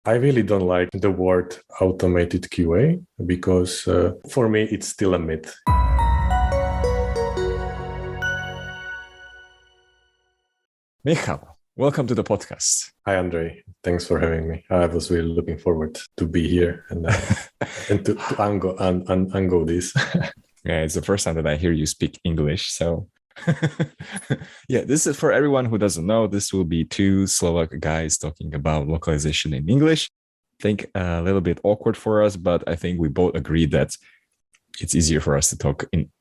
I really don't like the word automated QA because for me, it's still a myth. Michal, welcome to the podcast. Hi, Andre. Thanks for having me. I was really looking forward to be here and to ungo this. Yeah, it's the first time that I hear you speak English. So yeah, this is for everyone who doesn't know. This will be two Slovak guys talking about localization in English. I think a little bit awkward for us, but I think we both agree that it's easier for us to talk in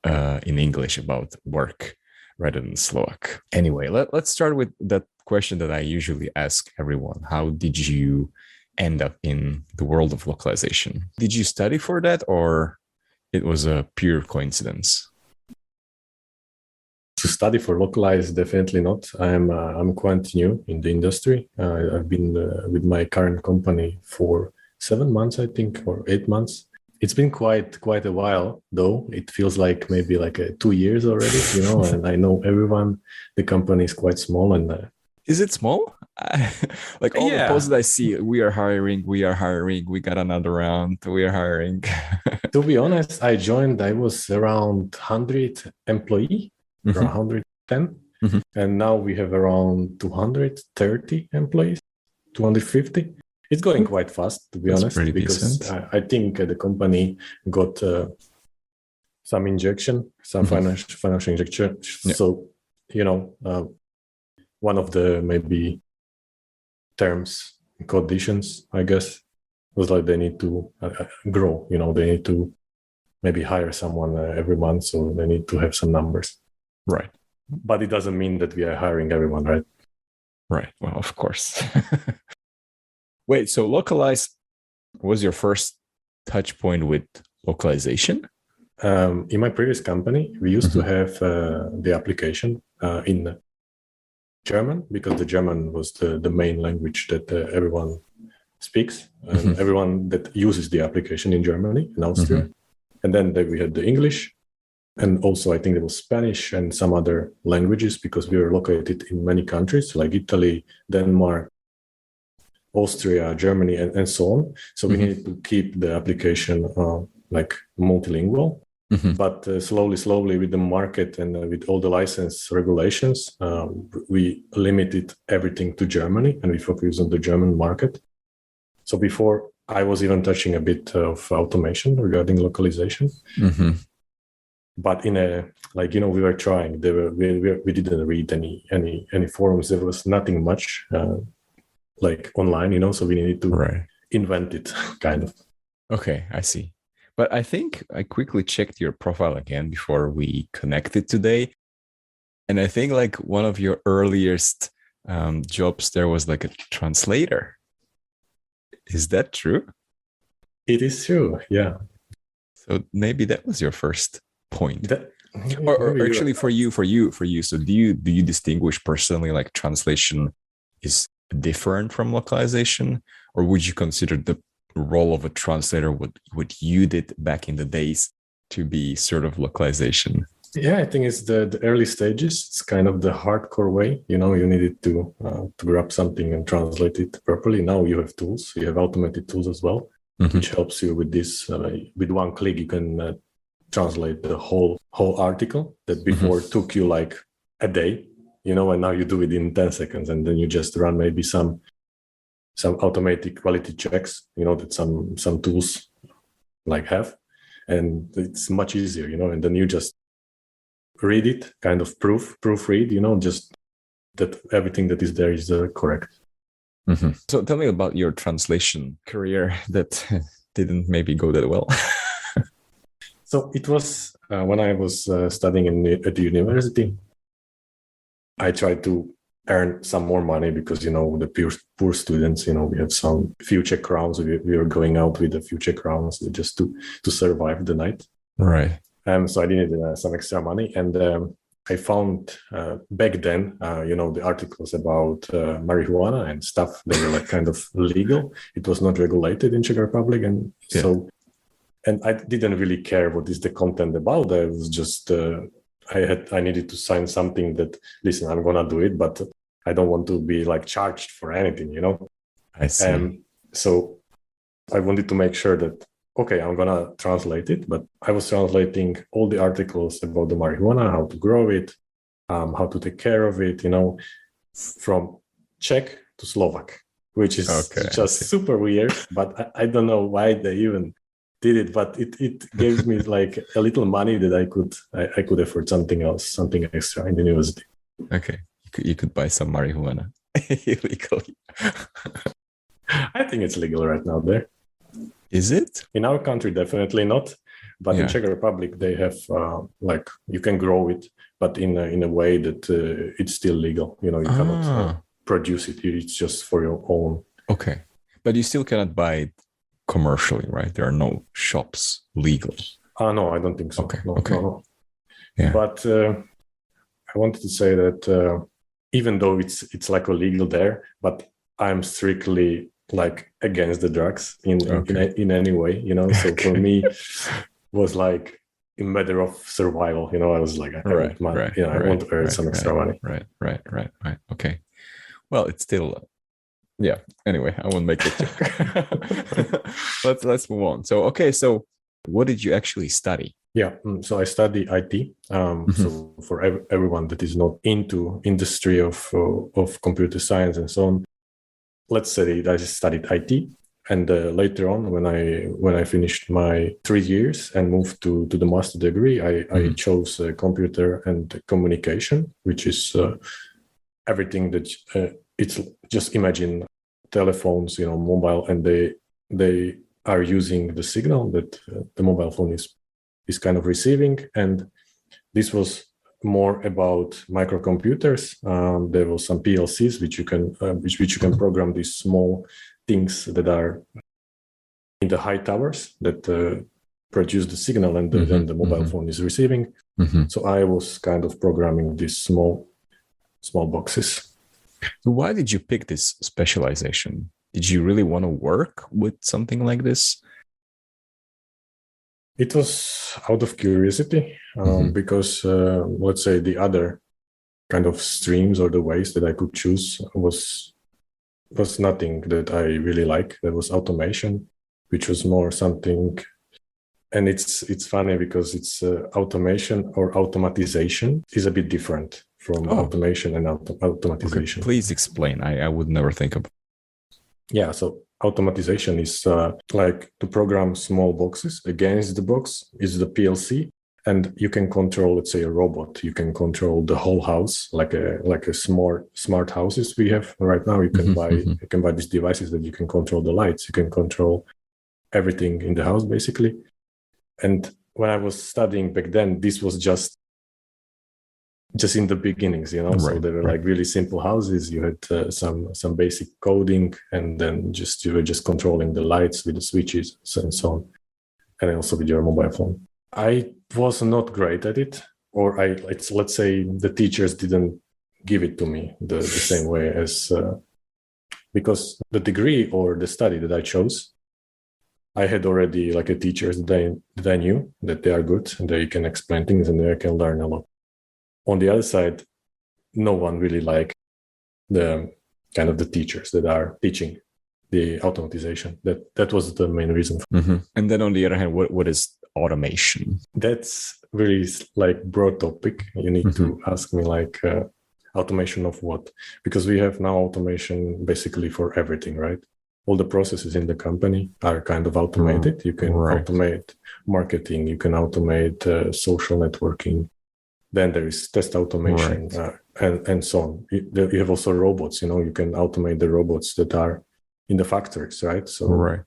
English about work rather than Slovak. Anyway, let's start with that question that I usually ask everyone. How did you end up in the world of localization? Did you study for that, or it was a pure coincidence? To study for Lokalise, definitely not. I'm quite new in the industry. I've been with my current company for 7 months, I think, or 8 months. It's been quite a while, though. It feels like maybe 2 years already, and I know everyone. The company is quite small. And is it small? Like all the posts that I see, we are hiring, we got another round, we are hiring. To be honest, I was around 100 employees. Around 110, and now we have around 230 employees, 250. It's going quite fast, to be honest, because I think the company got some injection, some financial injection. Yeah. So, one of the maybe terms, conditions, I guess, was like they need to grow. They need to maybe hire someone every month, so they need to have some numbers. Right. But it doesn't mean that we are hiring everyone, right? Right. Well, of course. Wait, so Lokalise was your first touch point with localization? In my previous company, we used to have the application in German, because the German was the main language that everyone speaks, and everyone that uses the application in Germany and Austria. And then we had the English. And also, I think there was Spanish and some other languages, because we were located in many countries like Italy, Denmark, Austria, Germany, and so on. So we needed to keep the application multilingual. But slowly with the market and with all the license regulations, we limited everything to Germany, and we focused on the German market. So before, I was even touching a bit of automation regarding localization. But in we were trying. We didn't read any forums. There was nothing much online, so we needed to invent it, kind of. Okay, I see. But I think I quickly checked your profile again before we connected today, and I think one of your earliest jobs there was a translator. Is that true? It is true. Yeah. So maybe that was your first point. Or actually for you. So do you distinguish personally translation is different from localization, or would you consider the role of a translator what you did back in the days to be sort of localization? Yeah, I think it's the early stages. It's kind of the hardcore way. You needed to grab something and translate it properly. Now you have tools. You have automated tools as well, which helps you with this. With one click, you can translate the whole article that before took you a day, and now you do it in 10 seconds, and then you just run maybe some automatic quality checks, that some tools have, and it's much easier, and then you just read it, kind of proofread, just that everything that is there is correct. So tell me about your translation career that didn't maybe go that well. So it was when I was studying at the university. I tried to earn some more money because, the poor students, we had some few Czech crowns. We were going out with a few Czech crowns just to survive the night. Right. So I needed some extra money. And I found back then, the articles about marijuana and stuff. They were kind of legal. It was not regulated in Czech Republic. And and I didn't really care what is the content about. I was just, I needed to sign something that, listen, I'm going to do it, but I don't want to be charged for anything, I see. So I wanted to make sure that, okay, I'm going to translate it, but I was translating all the articles about the marijuana, how to grow it, how to take care of it, from Czech to Slovak, which is just super weird, but I don't know why they even did it, but it gives me like a little money that I could afford something else, something extra in the university. Okay. You could buy some marijuana illegally. I think it's legal right now there. Is it? In our country, definitely not. But in Czech Republic, they have you can grow it, but in a way that it's still legal. You cannot produce it. It's just for your own. Okay, but you still cannot buy it commercially, right? There are no shops legal. No, I don't think so. Okay. No. Yeah. But I wanted to say that even though it's like illegal there, but I'm strictly like against the drugs in any way. So for me was like a matter of survival. I was like, I want to earn some extra money. Right. Okay. Well, it's still, yeah. Anyway, I won't make it joke. Let's move on. So, okay. So what did you actually study? Yeah. So I study IT. So for everyone that is not into industry of computer science and so on, let's say I studied IT. And later on, when I finished my 3 years and moved to the master degree, I chose computer and communication, which is everything that it's just imagine telephones, mobile, and they are using the signal that the mobile phone is kind of receiving. And this was more about microcomputers. There was some PLCs which you can program these small things that are in the high towers that produce the signal, and then the mobile phone is receiving. So I was kind of programming these small boxes. So why did you pick this specialization? Did you really want to work with something like this? It was out of curiosity, because let's say the other kind of streams or the ways that I could choose was nothing that I really like. There was automation, which was more something, and it's funny because it's automation or automatization is a bit different from automation and automatization. Okay, please explain. I would never think of. Yeah, so automatization is like to program small boxes. Against the box is the PLC, and you can control, let's say, a robot. You can control the whole house, like a smart houses we have right now. You can buy these devices that you can control the lights. You can control everything in the house, basically. And when I was studying back then, this was just in the beginnings, so they were like really simple houses. You had some basic coding, and then you were just controlling the lights with the switches and so on, and also with your mobile phone. I was not great at it, or let's say the teachers didn't give it to me the same way as because the degree or the study that I chose, I had already like a teachers that I knew that they are good and they can explain things and I can learn a lot. On the other side, no one really liked the kind of the teachers that are teaching the automatization. That was the main reason. And then on the other hand, what is automation? That's really like broad topic. You need to ask me like automation of what? Because we have now automation basically for everything, right? All the processes in the company are kind of automated. You can automate marketing. You can automate social networking. Then there is test automation and so on. You have also robots. You can automate the robots that are in the factories, right? So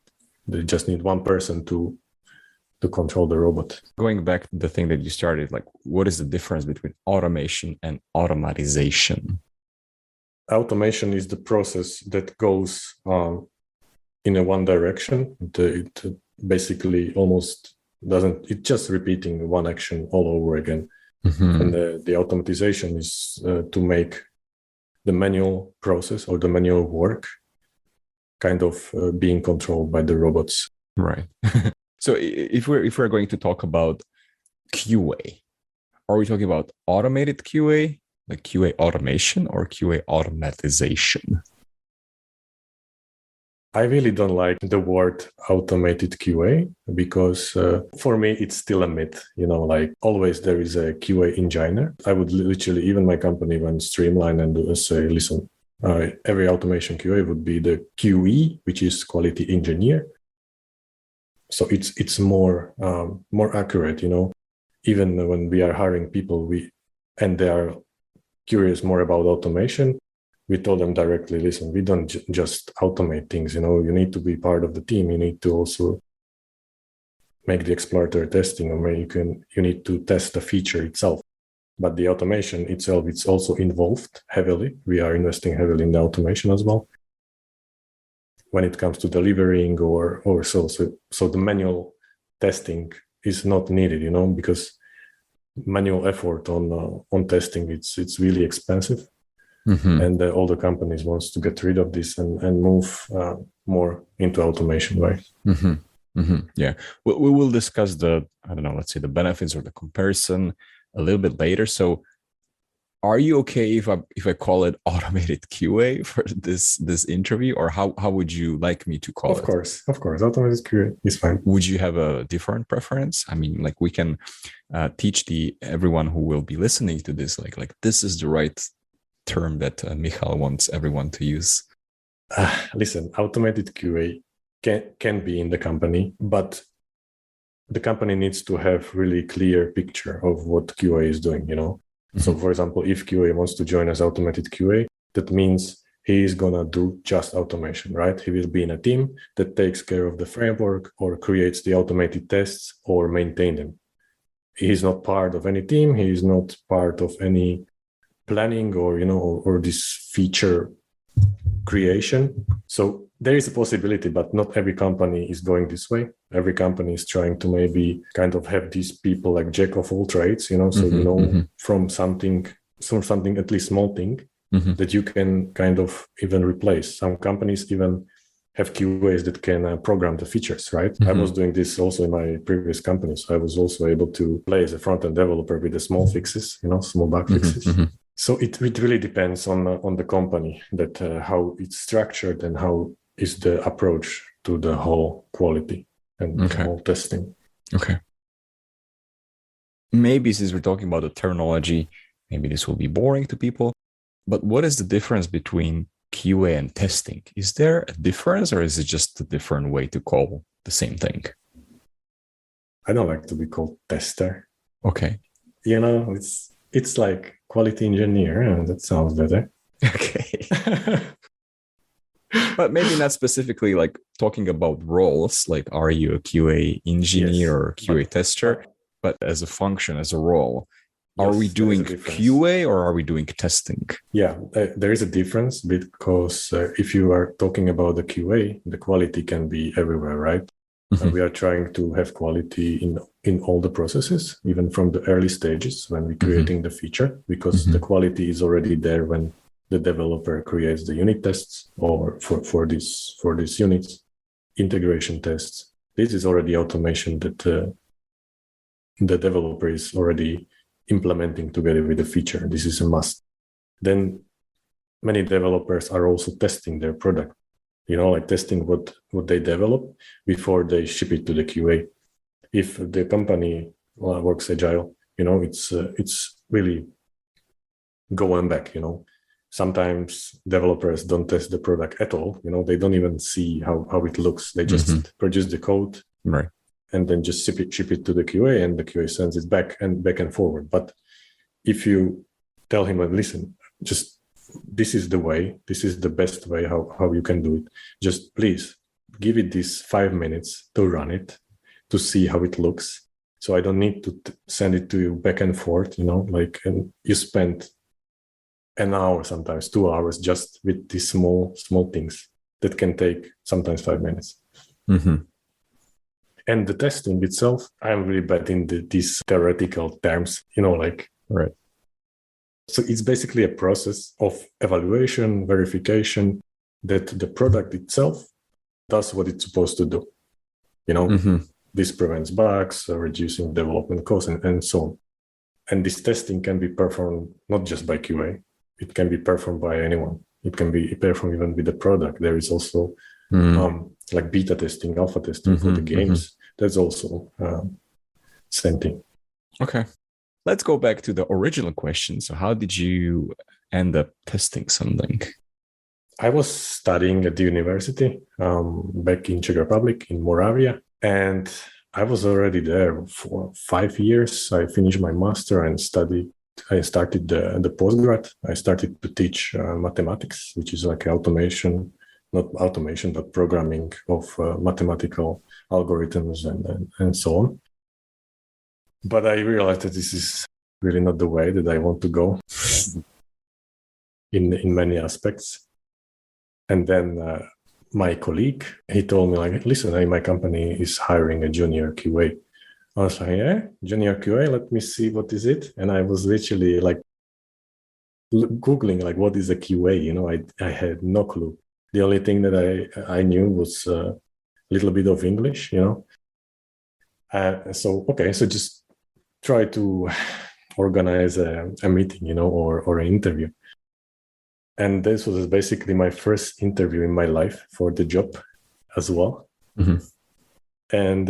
they just need one person to control the robot. Going back to the thing that you started, like what is the difference between automation and automatization? Automation is the process that goes in a one direction. It basically almost doesn't, it's just repeating one action all over again. And the automatization is to make the manual process or the manual work kind of being controlled by the robots. Right. So if we're going to talk about QA, are we talking about automated QA, like QA automation, or QA automatization? I really don't like the word automated QA because for me, it's still a myth. Like always there is a QA engineer. I would literally, even my company went streamline and say, listen, every automation QA would be the QE, which is quality engineer. So it's more accurate, even when we are hiring people, and they are curious more about automation, we told them directly, listen, we don't just automate things, you need to be part of the team. You need to also make the exploratory testing, or you need to test the feature itself. But the automation itself, it's also involved heavily. We are investing heavily in the automation as well when it comes to delivering or so the manual testing is not needed, because manual effort on testing, it's really expensive. And all the companies wants to get rid of this and move more into automation, right? Yeah, we will discuss let's say the benefits or the comparison a little bit later. So are you okay if I call it automated QA for this interview, or how would you like me to call it? Of course, automated QA is fine. Would you have a different preference? I mean, like we can teach everyone who will be listening to this, like this is the right term that Michal wants everyone to use. Listen, automated QA can be in the company, but the company needs to have really clear picture of what QA is doing, So for example, if QA wants to join as automated QA, that means he is going to do just automation, right? He will be in a team that takes care of the framework or creates the automated tests or maintain them. He is not part of any team. He is not part of any planning or this feature creation. So there is a possibility, but not every company is going this way. Every company is trying to maybe kind of have these people like jack of all trades, from something, at least small thing, that you can kind of even replace. Some companies even have QAs that can program the features, right? I was doing this also in my previous company. So I was also able to play as a front-end developer with the small fixes, small bug fixes. So it really depends on the company, that how it's structured and how is the approach to the whole quality and the whole testing. Okay. Maybe since we're talking about the terminology, maybe this will be boring to people, but what is the difference between QA and testing? Is there a difference, or is it just a different way to call the same thing? I don't like to be called tester. Okay. It's like quality engineer, and that sounds better. Okay. But maybe not specifically like talking about roles, like are you a QA engineer or a QA tester, but as a function, as a role. Are we doing QA or are we doing testing? Yeah, there is a difference, because if you are talking about the QA, the quality can be everywhere, right? We are trying to have quality in all the processes, even from the early stages when we're creating the feature, because the quality is already there when the developer creates the unit tests, or for these units, integration tests. This is already automation that the developer is already implementing together with the feature. This is a must. Then many developers are also testing their product, like testing what they develop before they ship it to the QA. If the company works agile, it's really go and back. Sometimes developers don't test the product at all. They don't even see how it looks. They just produce the code, right, and then just ship it to the QA, and the QA sends it back and forward. But if you tell him, listen, just this is the way, this is the best way how you can do it. Just please give it these 5 minutes to run it, to see how it looks. So I don't need to send it to you back and forth, and you spend an hour, sometimes 2 hours, just with these small that can take sometimes 5 minutes. And the testing itself, I'm really bad in these theoretical terms, right. So it's basically a process of evaluation, verification, that the product itself does what it's supposed to do. This prevents bugs, reducing development costs, and so on. And this testing can be performed not just by QA, it can be performed by anyone. It can be performed even with the product. There is also like beta testing, alpha testing for the games. That's also same thing. Okay. Let's go back to the original question. So how did you end up testing something? I was studying at the university back in Czech Republic, in Moravia, and I was already there for 5 years. I finished my master and I started the postgrad. I started to teach mathematics, which is like not automation, but programming of mathematical algorithms and so on. But I realized that this is really not the way that I want to go in many aspects. And then my colleague, he told me like, listen, my company is hiring a junior QA. I was like, yeah, junior QA, let me see what is it. And I was literally like Googling like, what is a QA? I had no clue. The only thing that I knew was a little bit of English, So just try to organize a meeting, or an interview. And this was basically my first interview in my life for the job as well. And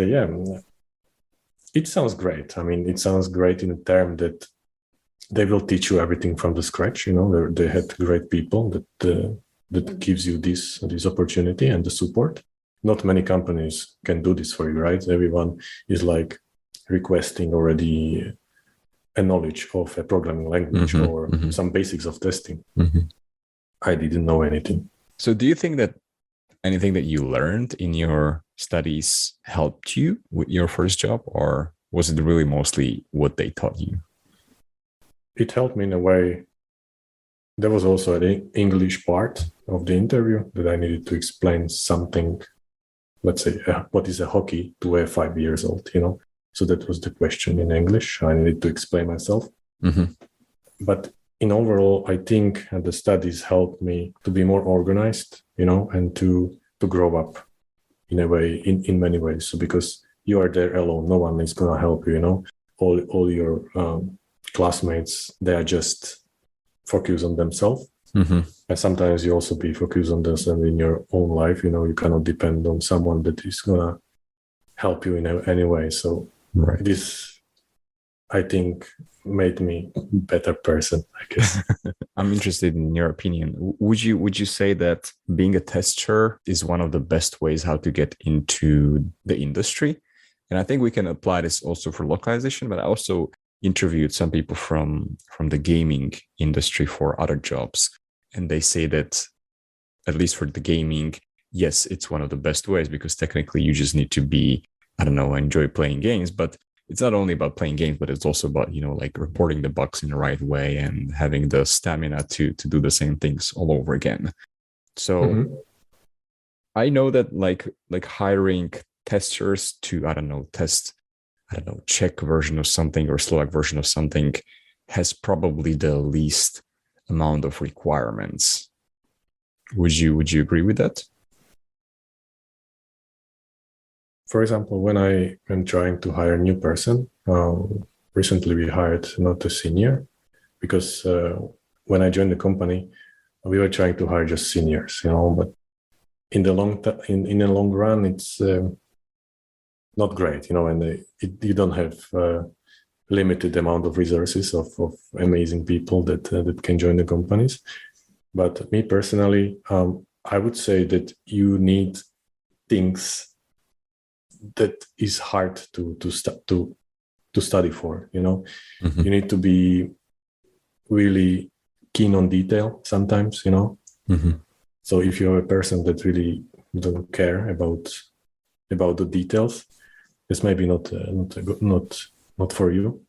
it sounds great. I mean, it sounds great in the term that they will teach you everything from the scratch. They had great people that gives you this opportunity and the support. Not many companies can do this for you, right? Everyone is like requesting already a knowledge of a programming language or some basics of testing. I didn't know anything. So do you think that anything that you learned in your studies helped you with your first job, or was it really mostly what they taught you? It helped me in a way. There was also an English part of the interview that I needed to explain something, let's say, what is a hockey to a 5 years old, So that was the question in English. I needed to explain myself. But in overall, I think the studies helped me to be more organized, and to grow up in a way, in many ways. So because you are there alone, no one is going to help you, all your classmates, they are just focused on themselves. And sometimes you also be focused on themselves in your own life. You cannot depend on someone that is going to help you in any way. So this, I think, made me a better person, I guess. I'm interested in your opinion. Would you say that being a tester is one of the best ways how to get into the industry? And I think we can apply this also for localization, but I also interviewed some people from the gaming industry for other jobs. And they say that, at least for the gaming, yes, it's one of the best ways, because technically you just need to be, enjoy playing games. But it's not only about playing games, but it's also about, like reporting the bugs in the right way and having the stamina to do the same things all over again. So I know that like hiring testers to, test, Czech version of something or Slovak version of something has probably the least amount of requirements. Would you agree with that? For example, when I am trying to hire a new person, recently we hired not a senior, because when I joined the company, we were trying to hire just seniors, but in the long run, it's not great, and you don't have limited amount of resources of amazing people that can join the companies. But me personally, I would say that you need things that is hard to study for. You need to be really keen on detail sometimes. So if you're a person that really don't care about the details, it's maybe not for you.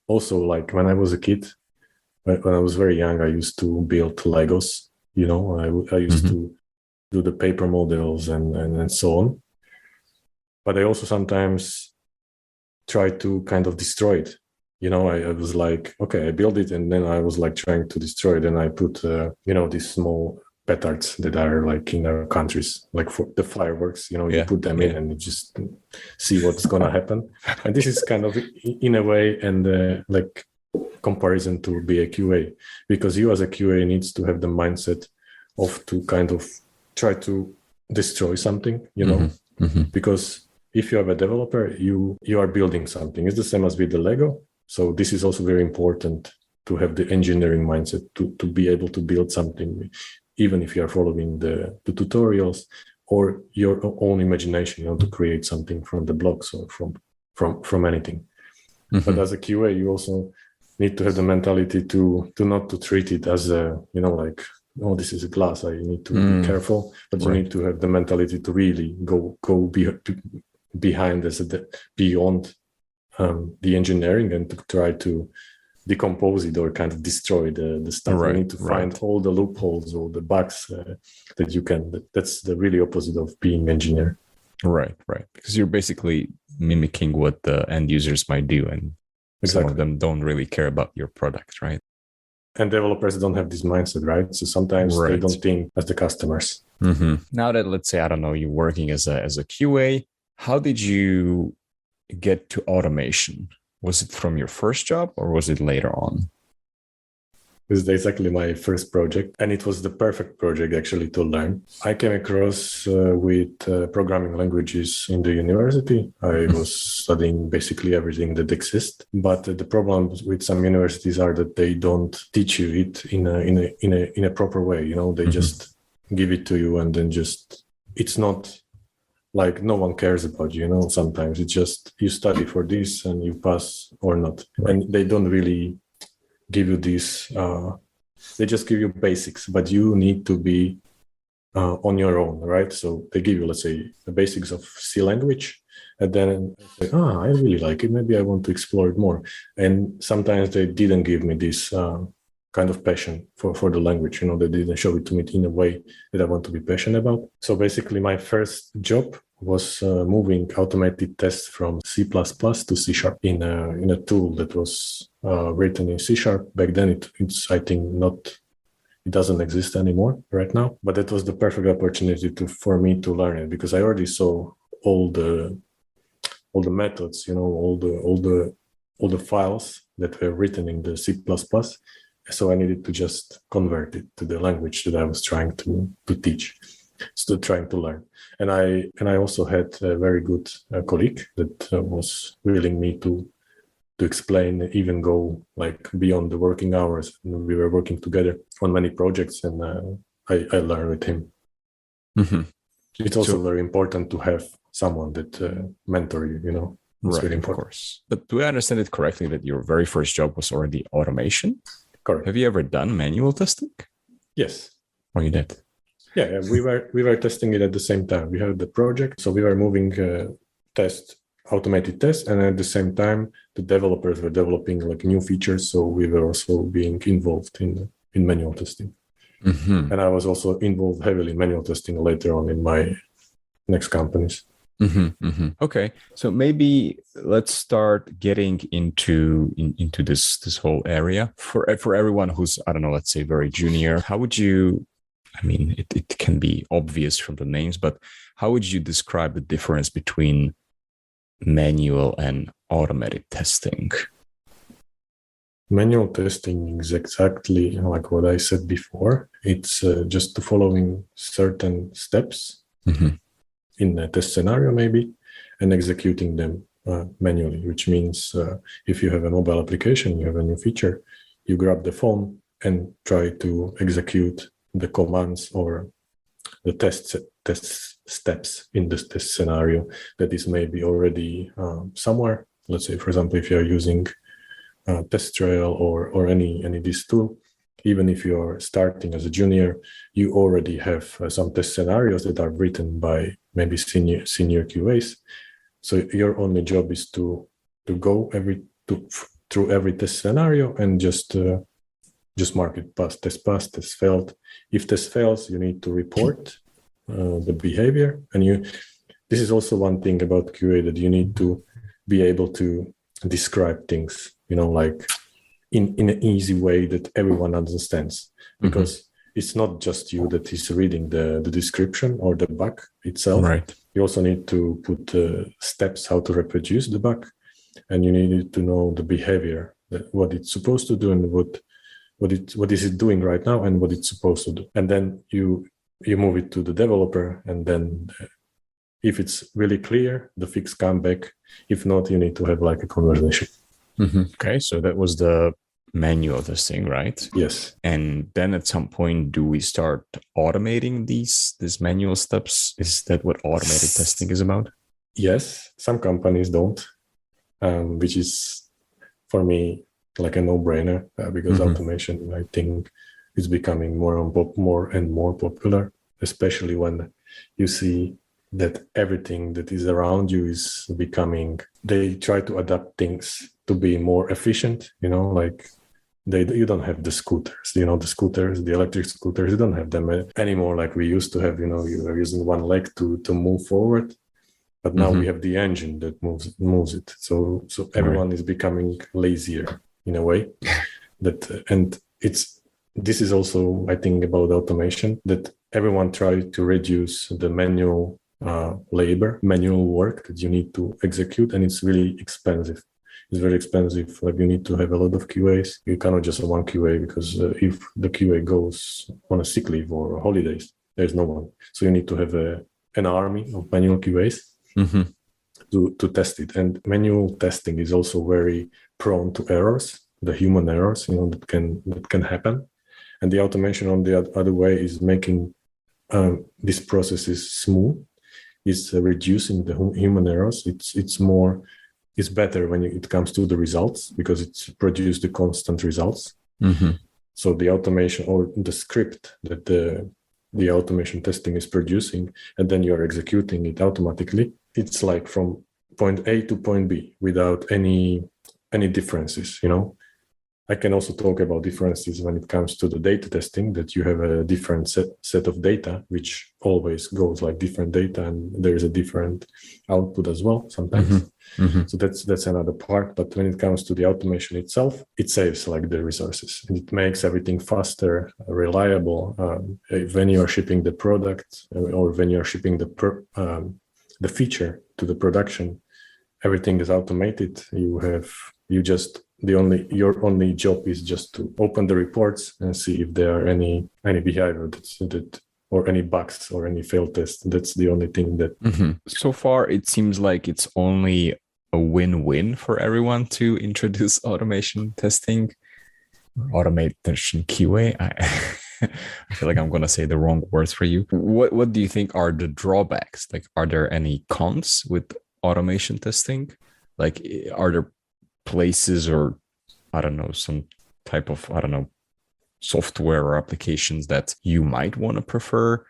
Also, like when I was a kid, when I was very young, I used to build Legos. I used to do the paper models and so on. But I also sometimes try to kind of destroy it. I was like, okay, I built it, and then I was like trying to destroy it, and I put, these small petards that are like in our countries, like for the fireworks. You put them in, and you just see what's gonna happen. And this is kind of, in a way, and like comparison to be a QA, because you as a QA needs to have the mindset of to kind of try to destroy something, you know, because if you have a developer, you are building something. It's the same as with the Lego. So this is also very important to have the engineering mindset to be able to build something, even if you are following the tutorials or your own imagination, you know, to create something from the blocks or from anything. But as a QA, you also need to have the mentality to not to treat it as a, you know, like, oh, this is a glass, I need to be careful. But you need to have the mentality to really go behind beyond the engineering and to try to decompose it or kind of destroy the stuff. You need to find all the loopholes, all the bugs that you can. That's the really opposite of being engineer. Right. Because you're basically mimicking what the end users might do, and some of them don't really care about your product, right? And developers don't have this mindset, right? So sometimes they don't think as the customers. Now that, let's say, I don't know, you're working as a QA, how did you get to automation? Was it from your first job or was it later on? This is exactly my first project, and it was the perfect project actually to learn. I came across with programming languages in the university. I was studying basically everything that exists, but the problems with some universities are that they don't teach you it in a proper way. You know, they just give it to you, and then it's not like no one cares about you. You know, sometimes it's just you study for this and you pass or not, and they don't really give you this, they just give you basics, but you need to be on your own, right? So they give you, let's say, the basics of C language, and then I say, I really like it, maybe I want to explore it more. And sometimes they didn't give me this kind of passion for the language, you know, they didn't show it to me in a way that I want to be passionate about. So basically my first job was moving automated tests from C++ to C# in a tool that was written in C#. Back then, it's I think it doesn't exist anymore right now. But that was the perfect opportunity for me to learn it, because I already saw all the methods, you know, all the files that were written in the C++. So I needed to just convert it to the language that I was trying to teach. Still trying to learn. And I also had a very good colleague that was willing me to explain, even go like beyond the working hours. And we were working together on many projects, and I learned with him. It's also very important to have someone that mentor you, you know. It's very important. Of course. But do I understand it correctly that your very first job was already automation? Correct. Have you ever done manual testing? Yes. Oh, you did? Yeah, we were testing it at the same time. We had the project, so we were moving automated tests, and at the same time, the developers were developing like new features. So we were also being involved in manual testing, and I was also involved heavily in manual testing later on in my next companies. Okay, so maybe let's start getting into this whole area for everyone who's, I don't know, let's say very junior. How would you? I mean, it can be obvious from the names, but how would you describe the difference between manual and automated testing? Manual testing is exactly like what I said before. It's just following certain steps in a test scenario, maybe, and executing them manually, which means if you have a mobile application, you have a new feature, you grab the phone and try to execute the commands or the test steps in this test scenario that is maybe already somewhere. Let's say, for example, if you are using Test Trail or any this tool, even if you are starting as a junior, you already have some test scenarios that are written by maybe senior QAs. So your only job is to go through every test scenario and just mark it test failed. If test fails, you need to report the behavior. And this is also one thing about QA, that you need to be able to describe things, you know, like in an easy way that everyone understands, because it's not just you that is reading the description or the bug itself. Right. You also need to put steps how to reproduce the bug, and you need to know the behavior, what it's supposed to do, and what is it doing right now, and what it's supposed to do. And then you you move it to the developer, and then if it's really clear, the fix come back. If not, you need to have like a conversation. Okay, so that was the manual testing, right? Yes. And then at some point, do we start automating these manual steps? Is that what automated testing is about? Yes, some companies don't, which is for me like a no-brainer because automation, I think, is becoming more and more popular, especially when you see that everything that is around you is becoming, they try to adapt things to be more efficient, like you don't have the scooters, the electric scooters, you don't have them anymore like we used to have, you are using one leg to move forward. But now we have the engine that moves it. So everyone is becoming lazier in a way. This is also, I think, about automation, that everyone tried to reduce the manual labor, manual work that you need to execute, and it's really expensive. It's very expensive. Like you need to have a lot of QAs. You cannot just have one QA because if the QA goes on a sick leave or holidays, there's no one. So you need to have an army of manual QAs. To test it. And manual testing is also very prone to errors, the human errors, that can happen. And the automation on the other way is making these processes smooth, is reducing the human errors. It's better when it comes to the results because it's produced the constant results. So the automation or the script that the automation testing is producing, and then you're executing it automatically. It's like from point A to point B without any differences, I can also talk about differences when it comes to the data testing, that you have a different set of data, which always goes like different data, and there is a different output as well sometimes. So that's another part. But when it comes to the automation itself, it saves like the resources, and it makes everything faster, reliable. When you are shipping the product or when you are shipping the feature to the production, everything is automated. Your only job is just to open the reports and see if there are any behavior that or any bugs or any failed tests. That's the only thing that. So far, it seems like it's only a win-win for everyone to introduce automation testing, automation QA. I feel like I'm going to say the wrong words for you. What do you think are the drawbacks? Like, are there any cons with automation testing? Like, are there places or, I don't know, some type of, software or applications that you might want to prefer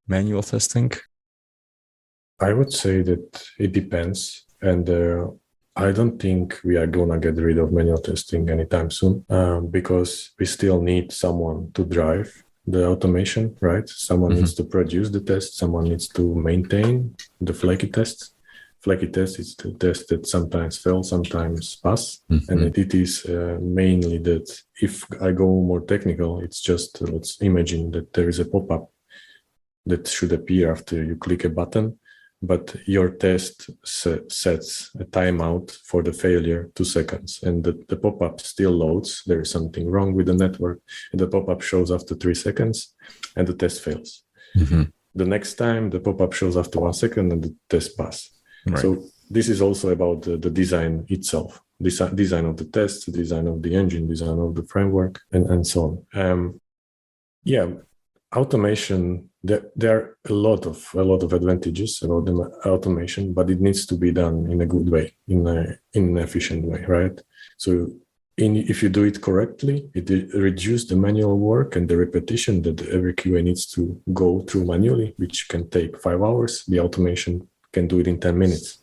manual testing? I would say that it depends. And I don't think we are going to get rid of manual testing anytime soon because we still need someone to drive the automation, right? Someone needs to produce the test. Someone needs to maintain the flaky tests. Flaky test is the test that sometimes fail, sometimes pass. And it is mainly that if I go more technical, it's just, let's imagine that there is a pop-up that should appear after you click a button, but your test sets a timeout for the failure 2 seconds, and the pop-up still loads. There is something wrong with the network, and the pop-up shows after 3 seconds, and the test fails. The next time, the pop-up shows after 1 second, and the test passes. Right. So this is also about the design itself, design of the tests, design of the engine, design of the framework, and so on. Automation. There are a lot of advantages about the automation, but it needs to be done in a good way, in an efficient way, right? So if you do it correctly, it reduces the manual work and the repetition that every QA needs to go through manually, which can take 5 hours. The automation can do it in 10 minutes.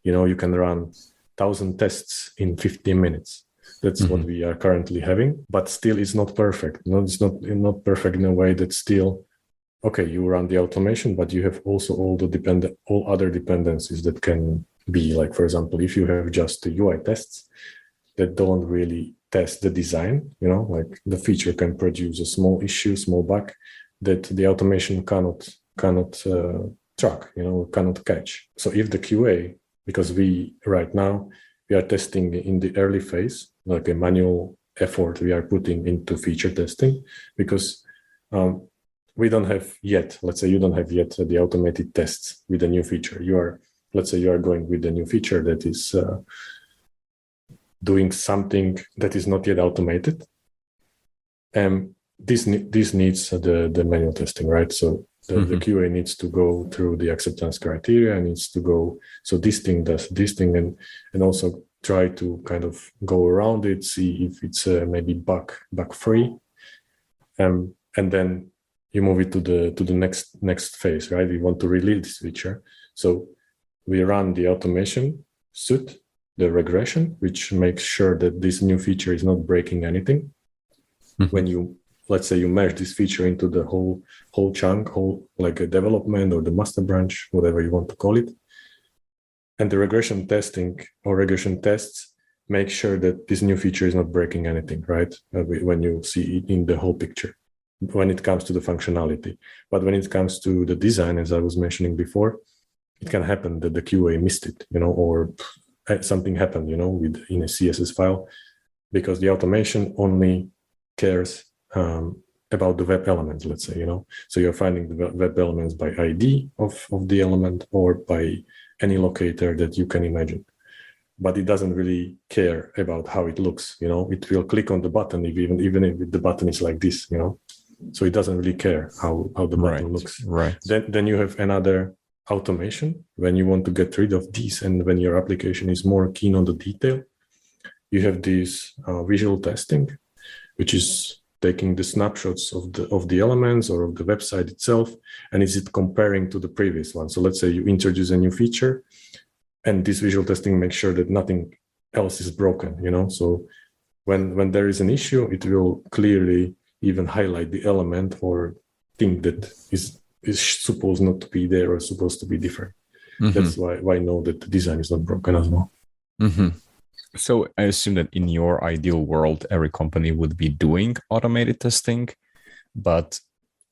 You can run 1,000 tests in 15 minutes. That's what we are currently having, but still it's not perfect. It's not perfect in a way that still, okay, you run the automation, but you have also all other dependencies that can be like, for example, if you have just the UI tests that don't really test the design, like the feature can produce a small issue, small bug that the automation cannot track, cannot catch. So if the QA, because right now we are testing in the early phase, like a manual effort we are putting into feature testing, because we don't have yet, let's say you don't have yet the automated tests with a new feature. Let's say you are going with a new feature that is doing something that is not yet automated. This needs the manual testing, right? So the QA needs to go through the acceptance criteria, needs to go, so this thing does this thing, and also try to kind of go around it, see if it's maybe bug free, and then you move it to the next phase, right? We want to release this feature, so we run the automation suit, the regression, which makes sure that this new feature is not breaking anything. When you, let's say you merge this feature into the whole chunk, like a development or the master branch, whatever you want to call it. And the regression testing or regression tests make sure that this new feature is not breaking anything, right? When you see it in the whole picture, when it comes to the functionality. But when it comes to the design, as I was mentioning before, it can happen that the QA missed it, or something happened, in a CSS file, because the automation only cares about the web elements, let's say, so you're finding the web elements by ID of the element or by any locator that you can imagine, but it doesn't really care about how it looks. It will click on the button even if the button is like this, so it doesn't really care how the button looks. Right. Then you have another automation when you want to get rid of these, and when your application is more keen on the detail, you have this visual testing, which is taking the snapshots of the elements or of the website itself, and is it comparing to the previous one. So let's say you introduce a new feature, and this visual testing makes sure that nothing else is broken. So when there is an issue, it will clearly even highlight the element or thing that is supposed not to be there or supposed to be different. That's why I know that the design is not broken as well. So I assume that in your ideal world, every company would be doing automated testing, but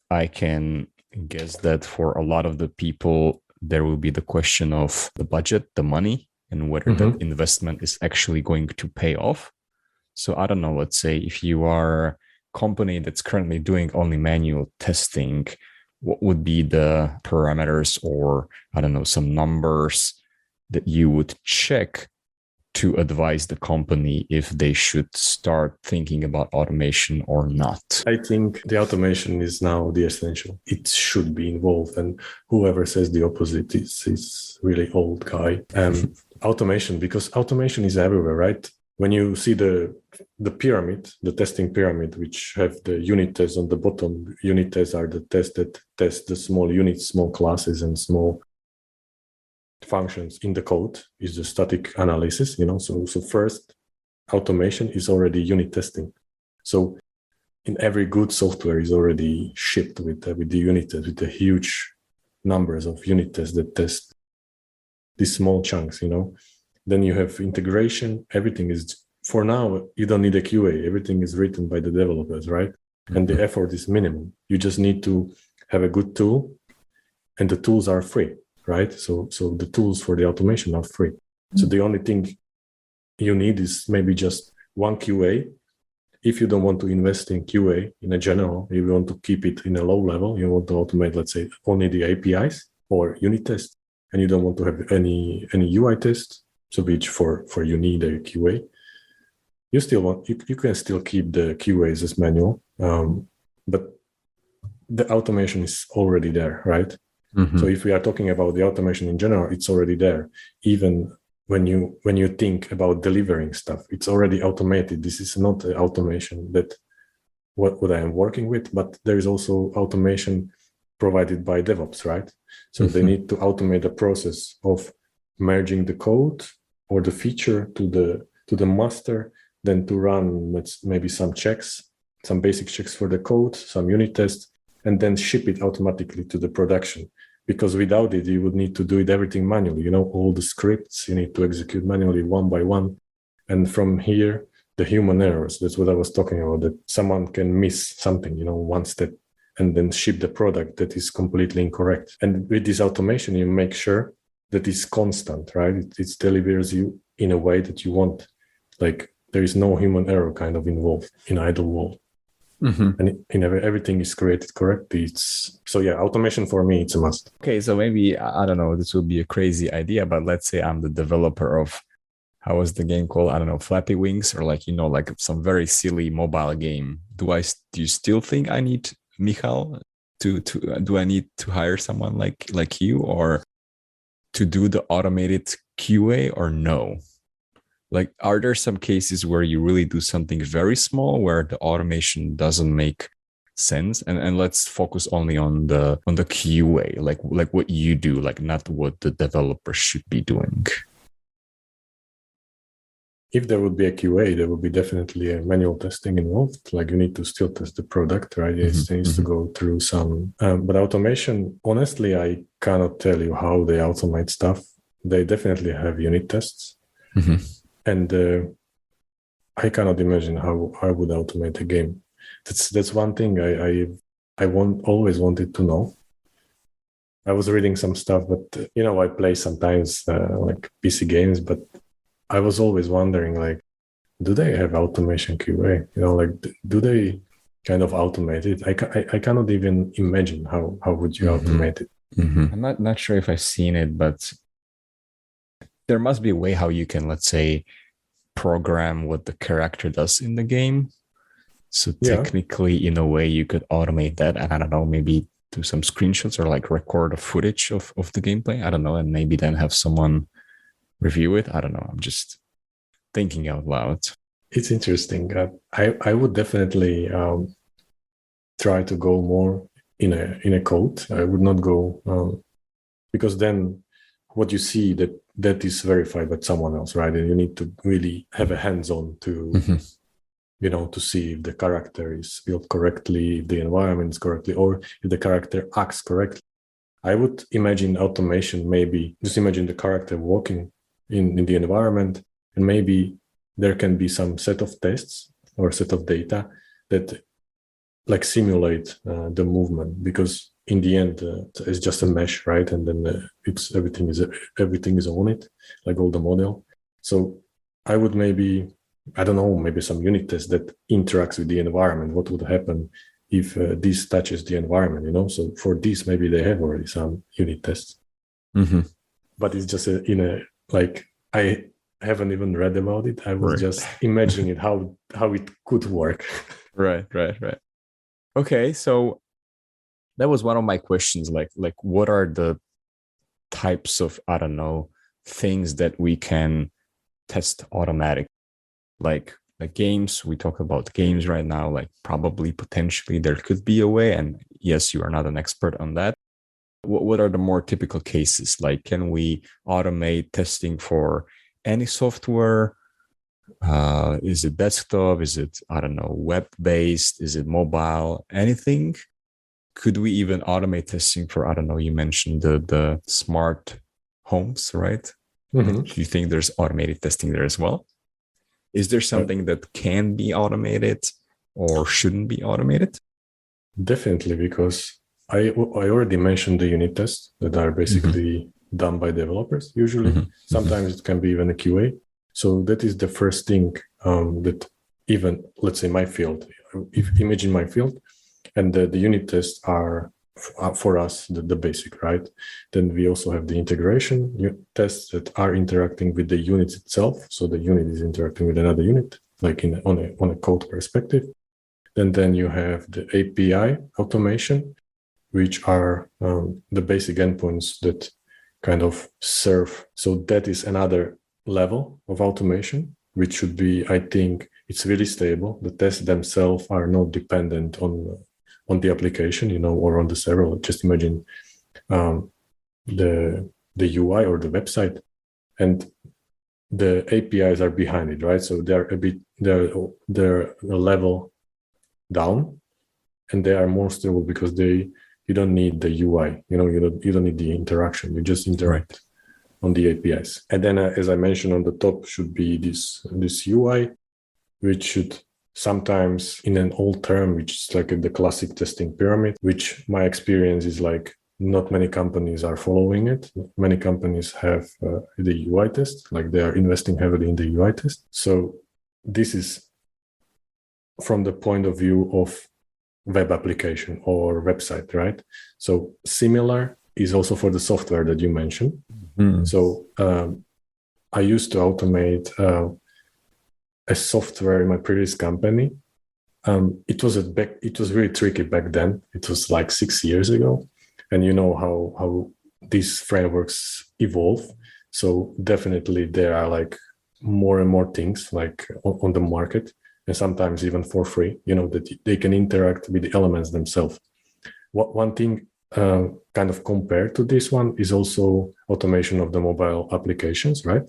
I can guess that for a lot of the people, there will be the question of the budget, the money, and whether that investment is actually going to pay off. So I don't know, let's say if you are a company that's currently doing only manual testing, what would be the parameters or, I don't know, some numbers that you would check to advise the company if they should start thinking about automation or not? I think the automation is now the essential. It should be involved, and whoever says the opposite is really old guy. Automation, because automation is everywhere, right? When you see the pyramid, the testing pyramid, which have the unit tests on the bottom, unit tests are the tests that test the small units, small classes, and small functions in the code, is the static analysis, so first automation is already unit testing. So in every good software is already shipped with the unit test, with the huge numbers of unit tests that test these small chunks. Then you have integration. Everything is, for now, you don't need a QA. Everything is written by the developers, right? And the effort is minimum. You just need to have a good tool, and the tools are free, right? So the tools for the automation are free. So the only thing you need is maybe just one QA. If you don't want to invest in QA in a general, you want to keep it in a low level, you want to automate, let's say, only the APIs or unit tests, and you don't want to have any UI tests, so which for you need a QA. You can still keep the QAs as manual, but the automation is already there, right? So if we are talking about the automation in general, it's already there. Even when you think about delivering stuff, it's already automated. This is not an automation that what I am working with, but there is also automation provided by DevOps, right? So they need to automate the process of merging the code or the feature to the master, then to run maybe some checks, some basic checks for the code, some unit tests, and then ship it automatically to the production. Because without it, you would need to do it everything manually. All the scripts you need to execute manually one by one. And from here, the human errors, that's what I was talking about, that someone can miss something, one step, and then ship the product that is completely incorrect. And with this automation, you make sure that it's constant, right? It delivers you in a way that you want. Like there is no human error kind of involved in idle world. and everything is created correctly. Automation for me, it's a must. Okay, so maybe, I don't know, this will be a crazy idea, but let's say I'm the developer of, how was the game called? I don't know, Flappy Wings, or like, like some very silly mobile game. Do you still think I need Michal do I need to hire someone like you, or to do the automated QA, or no? Like, are there some cases where you really do something very small where the automation doesn't make sense? And let's focus only on the QA, like what you do, like not what the developer should be doing. If there would be a QA, there would be definitely a manual testing involved. Like, you need to still test the product, right? It needs to go through some. But automation, honestly, I cannot tell you how they automate stuff. They definitely have unit tests. And I cannot imagine how I would automate a game. That's one thing I always wanted to know. I was reading some stuff, but I play sometimes like PC games, but I was always wondering, like, do they have automation QA? Like, do they kind of automate it? I cannot even imagine how would you automate it. I'm not sure if I've seen it, but there must be a way how you can, let's say, program what the character does in the game. So technically, in a way, you could automate that. And I don't know, maybe do some screenshots or like record a footage of the gameplay. I don't know. And maybe then have someone review it. I don't know. I'm just thinking out loud. It's interesting. I would definitely try to go more in a code. I would not go because then what you see that is verified by someone else, right? And you need to really have a hands-on to to see if the character is built correctly, if the environment is correctly, or if the character acts correctly. I would imagine automation, maybe just imagine the character walking in the environment, and maybe there can be some set of tests or set of data that like simulate the movement, because in the end it's just a mesh, right? And then everything is on it, like all the model. So I would maybe some unit test that interacts with the environment. What would happen if this touches the environment? So for this, maybe they have already some unit tests, but it's just I haven't even read about it. I was just imagining it, how it could work. Right. Okay, so that was one of my questions. Like what are the types of, I don't know, things that we can test automatic? Like games, we talk about games right now, like probably potentially there could be a way. And yes, you are not an expert on that. What are the more typical cases? Like, can we automate testing for any software? Is it desktop? Is it, I don't know, web-based? Is it mobile? Anything? Could we even automate testing for, I don't know, you mentioned the smart homes, right? Do you think there's automated testing there as well? Is there something that can be automated or shouldn't be automated? Definitely, because I already mentioned the unit tests that are basically done by developers usually. Sometimes it can be even a QA. So that is the first thing that even, let's say, my field, imagine my field, and the unit tests are for us the basic, right? Then we also have the integration tests that are interacting with the units itself. So the unit is interacting with another unit, like on a code perspective. Then you have the API automation, which are the basic endpoints that kind of serve. So that is another level of automation, which should be, I think, it's really stable. The tests themselves are not dependent on the application, or on the server. Just imagine the UI or the website, and the APIs are behind it, right? So they're a level down, and they are more stable because you don't need the UI, you don't need the interaction. You just interact on the APIs. And then, as I mentioned, on the top should be this UI, which should sometimes, in an old term, which is like the classic testing pyramid, which my experience is like not many companies are following it. Many companies have the UI test, like they are investing heavily in the UI test. So this is from the point of view of web application or website, right? So similar is also for the software that you mentioned. So I used to automate a software in my previous company. It was really tricky back then. It was like 6 years ago, and you know how these frameworks evolve. So definitely there are like more and more things like on the market, and sometimes even for free. You know that they can interact with the elements themselves. One thing kind of compared to this one is also automation of the mobile applications, right?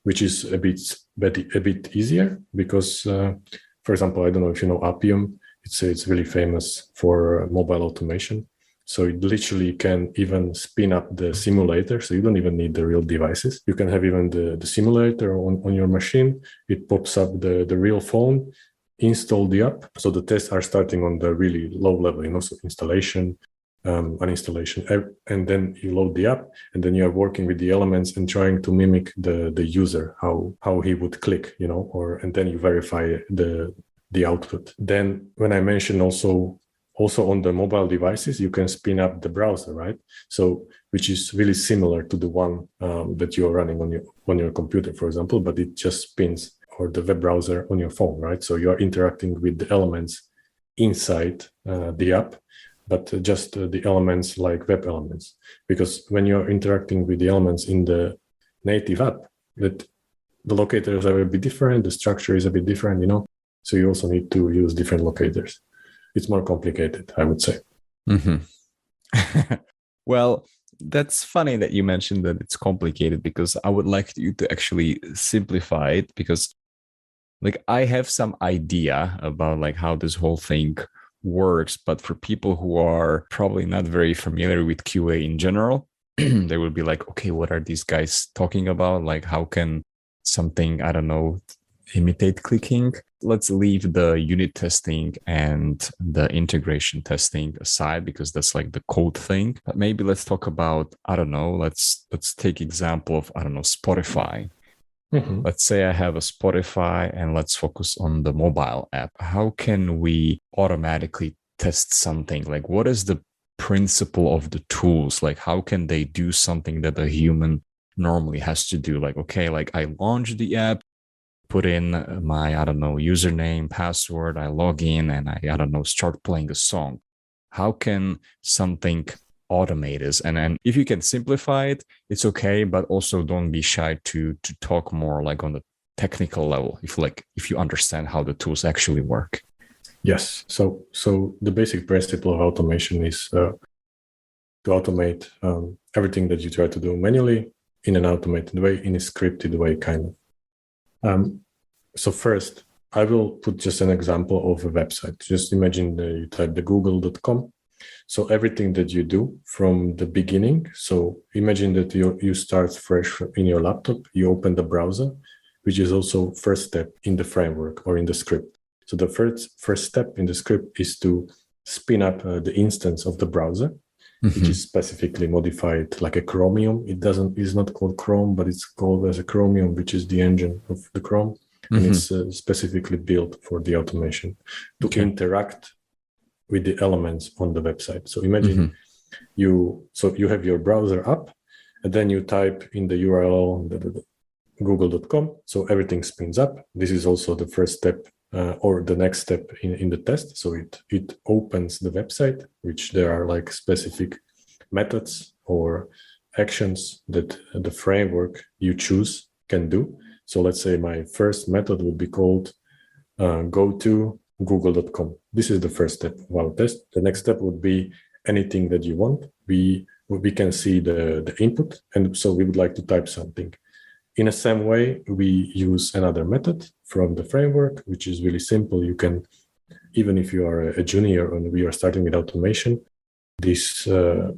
Which is a bit easier because, for example, I don't know if you know Appium. It's really famous for mobile automation. So it literally can even spin up the simulator. So you don't even need the real devices. You can have even the simulator on your machine. It pops up the real phone, install the app. So the tests are starting on the really low level, you know, so installation, uninstallation, and then you load the app, and then you are working with the elements and trying to mimic the user, how he would click, you know, and then you verify the output. Then when I mentioned also on the mobile devices, you can spin up the browser, right? So which is really similar to the one that you're running on your computer, for example, but it just spins, or the web browser on your phone, right? So you're interacting with the elements inside the app, but just the elements like web elements. Because when you're interacting with the elements in the native app, that the locators are a bit different, the structure is a bit different, you know, so you also need to use different locators. It's more complicated, I would say. Well, that's funny that you mentioned that it's complicated, because I would like you to actually simplify it, because like I have some idea about like how this whole thing works, but for people who are probably not very familiar with QA in general, they will be like, okay, what are these guys talking about? Like, how can something, I don't know, imitate clicking? Let's leave the unit testing and the integration testing aside, because that's like the code thing. But maybe let's talk about, I don't know, let's take example of, I don't know, Spotify. Let's say I have a Spotify, and let's focus on the mobile app. How can we automatically test something? Like, what is the principle of the tools? Like, how can they do something that a human normally has to do? Like, okay, like I launch the app, put in my, I don't know, username, password, I log in, and I don't know, start playing a song. How can something automate this? And if you can simplify it, it's okay, but also don't be shy to talk more like on the technical level, if you understand how the tools actually work. Yes. So the basic principle of automation is to automate everything that you try to do manually in an automated way, in a scripted way, kind of. So first, I will put just an example of a website. Just imagine you type the google.com. So everything that you do from the beginning, so imagine that you start fresh in your laptop, you open the browser, which is also first step in the framework or in the script. So the first step in the script is to spin up the instance of the browser, which is specifically modified like a Chromium. It's not called Chrome, but it's called as a Chromium, which is the engine of the Chrome. And it's specifically built for the automation to interact with the elements on the website. So imagine you have your browser up, and then you type in the URL google.com. So everything spins up. This is also the first step or the next step in the test. So it opens the website, which there are like specific methods or actions that the framework you choose can do. So let's say my first method would be called go to google.com. This is the first step of our test. The next step would be anything that you want. We can see the input, and so we would like to type something. In the same way, we use another method from the framework, which is really simple. You can, even if you are a junior and we are starting with automation, these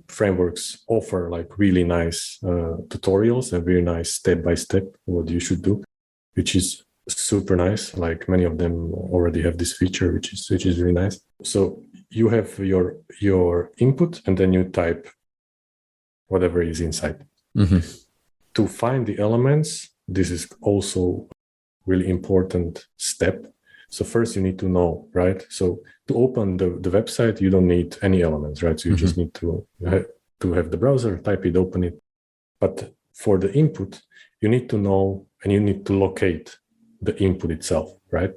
frameworks offer like really nice tutorials and really nice step-by-step what you should do, which is super nice. Like many of them already have this feature, which is really nice. So you have your input, and then you type whatever is inside. To find the elements, this is also really important step. So first you need to know, right? So to open the website, you don't need any elements, right? So you just need to have the browser, type it, open it. But for the input, you need to know and you need to locate the input itself, right?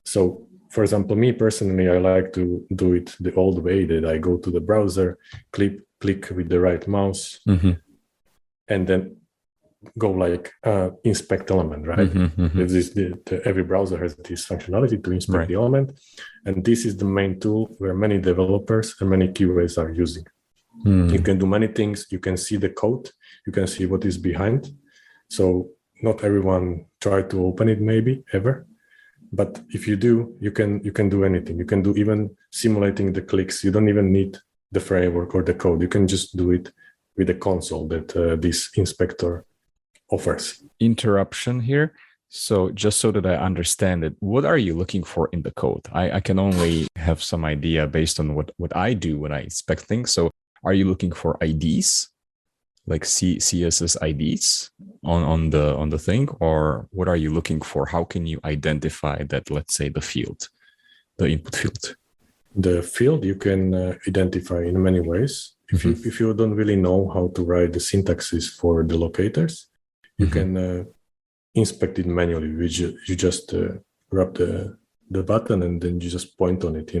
So for example, me personally, I like to do it the old way, that I go to the browser, click with the right mouse, and then go like inspect element, right? Every browser has this functionality to inspect the element. And this is the main tool where many developers and many QAs are using. You can do many things. You can see the code. You can see what is behind. So not everyone try to open it maybe ever. But if you do, you can do anything. You can do even simulating the clicks. You don't even need the framework or the code. You can just do it with the console that this inspector offers. Interruption here. So just so that I understand it, what are you looking for in the code? I can only have some idea based on what I do when I inspect things. So are you looking for IDs, like CSS IDs on the thing, or what are you looking for? How can you identify that, let's say, the input field? The field you can identify in many ways. If you don't really know how to write the syntaxes for the locators, you can inspect it manually. You just rub the button and then you just point on it.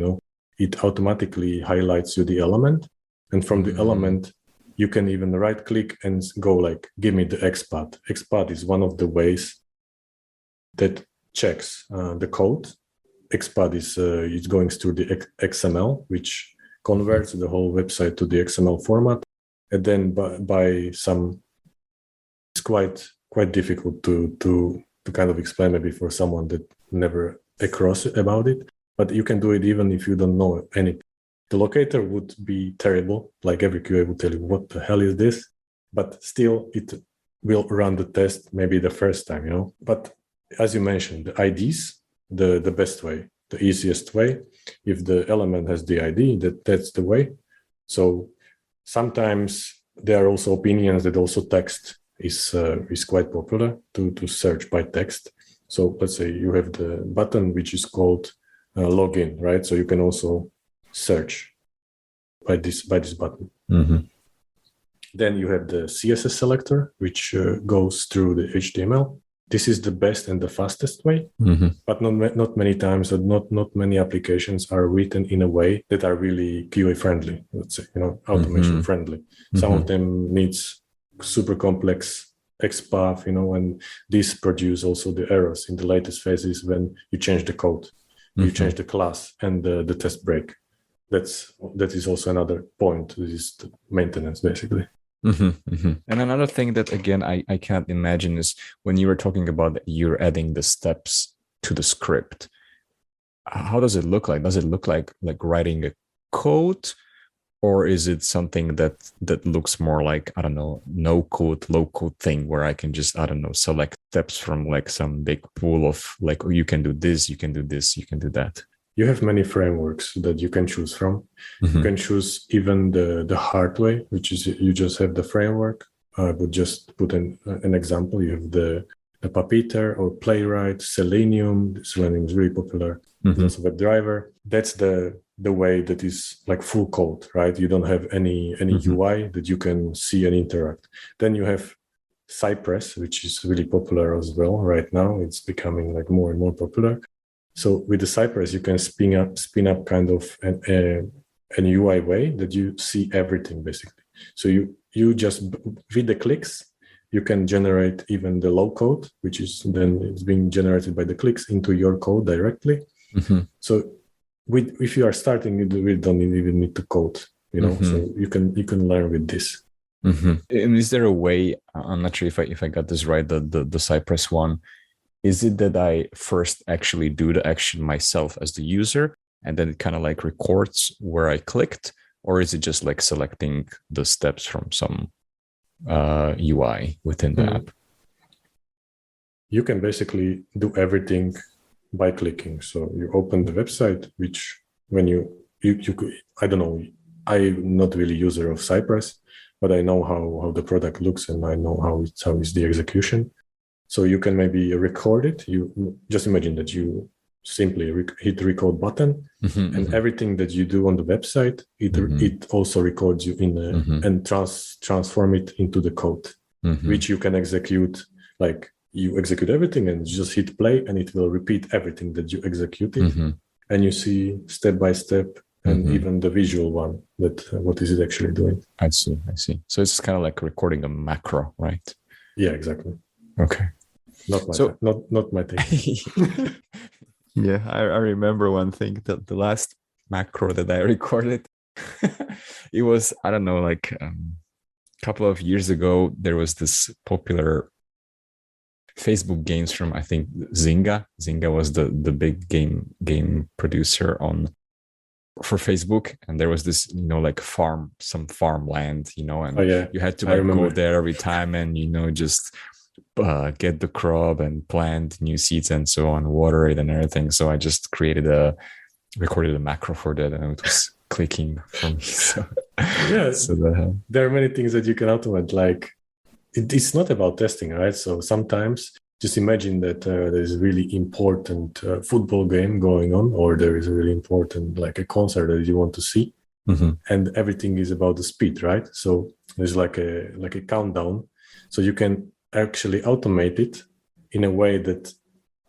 It automatically highlights you the element, and from the element you can even right click and go like, give me the XPath. XPath is one of the ways that checks the code. XPath is going through the XML, which converts the whole website to the XML format, and then by some, it's quite difficult to kind of explain maybe for someone that never across about it. But you can do it even if you don't know anything. The locator would be terrible, like every QA would tell you, what the hell is this? But still, it will run the test maybe the first time, But as you mentioned, the IDs, the best way, the easiest way. If the element has the ID, that's the way. So sometimes there are also opinions that also text is quite popular to search by text. So let's say you have the button which is called login, right? So you can also search by this button. Then you have the CSS selector, which goes through the HTML. This is the best and the fastest way, but not many times, and not many applications are written in a way that are really QA friendly. Let's say, automation friendly. Some of them needs super complex XPath, and this produce also the errors in the latest phases when you change the code, you change the class and the test break. That is also another point. This is the maintenance basically. And another thing that again I can't imagine is when you were talking about you're adding the steps to the script. How does it look like? Does it look like writing a code, or is it something that looks more like, I don't know, no code, low code thing where I can just, I don't know, select steps from like some big pool of like, oh, you can do this, you can do this, you can do that? You have many frameworks that you can choose from. You can choose even the hard way, which is you just have the framework. I would just put an example. You have the Puppeteer or Playwright, Selenium. Selenium is really popular. There's also WebDriver. That's the way that is like full code, right? You don't have any UI that you can see and interact. Then you have Cypress, which is really popular as well right now. It's becoming like more and more popular. So with the Cypress, you can spin up kind of an UI way that you see everything basically. So you just, with the clicks, you can generate even the low code, which is then it's being generated by the clicks into your code directly. So if you are starting, you don't even need to code, so you can learn with this. And is there a way, I'm not sure if I got this right, the Cypress one, is it that I first actually do the action myself as the user, and then it kind of like records where I clicked, or is it just like selecting the steps from some UI within the app? You can basically do everything by clicking. So you open the website, which when you I don't know, I'm not really user of Cypress, but I know how the product looks and I know how is the execution. So you can maybe record it. You just imagine that you simply hit the record button, and everything that you do on the website, it also records you in and transform it into the code, which you can execute. Like you execute everything and just hit play, and it will repeat everything that you executed, and you see step by step, and even the visual one that what is it actually doing. I see. So it's kind of like recording a macro, right? Yeah, exactly. Okay. Not my thing. Yeah, I remember one thing, that the last macro that I recorded, it was, I don't know, like a couple of years ago, there was this popular Facebook games from, I think, Zynga. Zynga was the big game producer for Facebook, and there was this, like some farmland, and you had to like go there every time and just get the crop and plant new seeds and so on, water it and everything. So I just recorded a macro for that, and it was clicking for me. So there are many things that you can automate. Like it's not about testing, right? So sometimes just imagine that there's a really important football game going on, or there is a really important, like a concert that you want to see, and everything is about the speed, right? So there's like a countdown. So you can actually automate it in a way that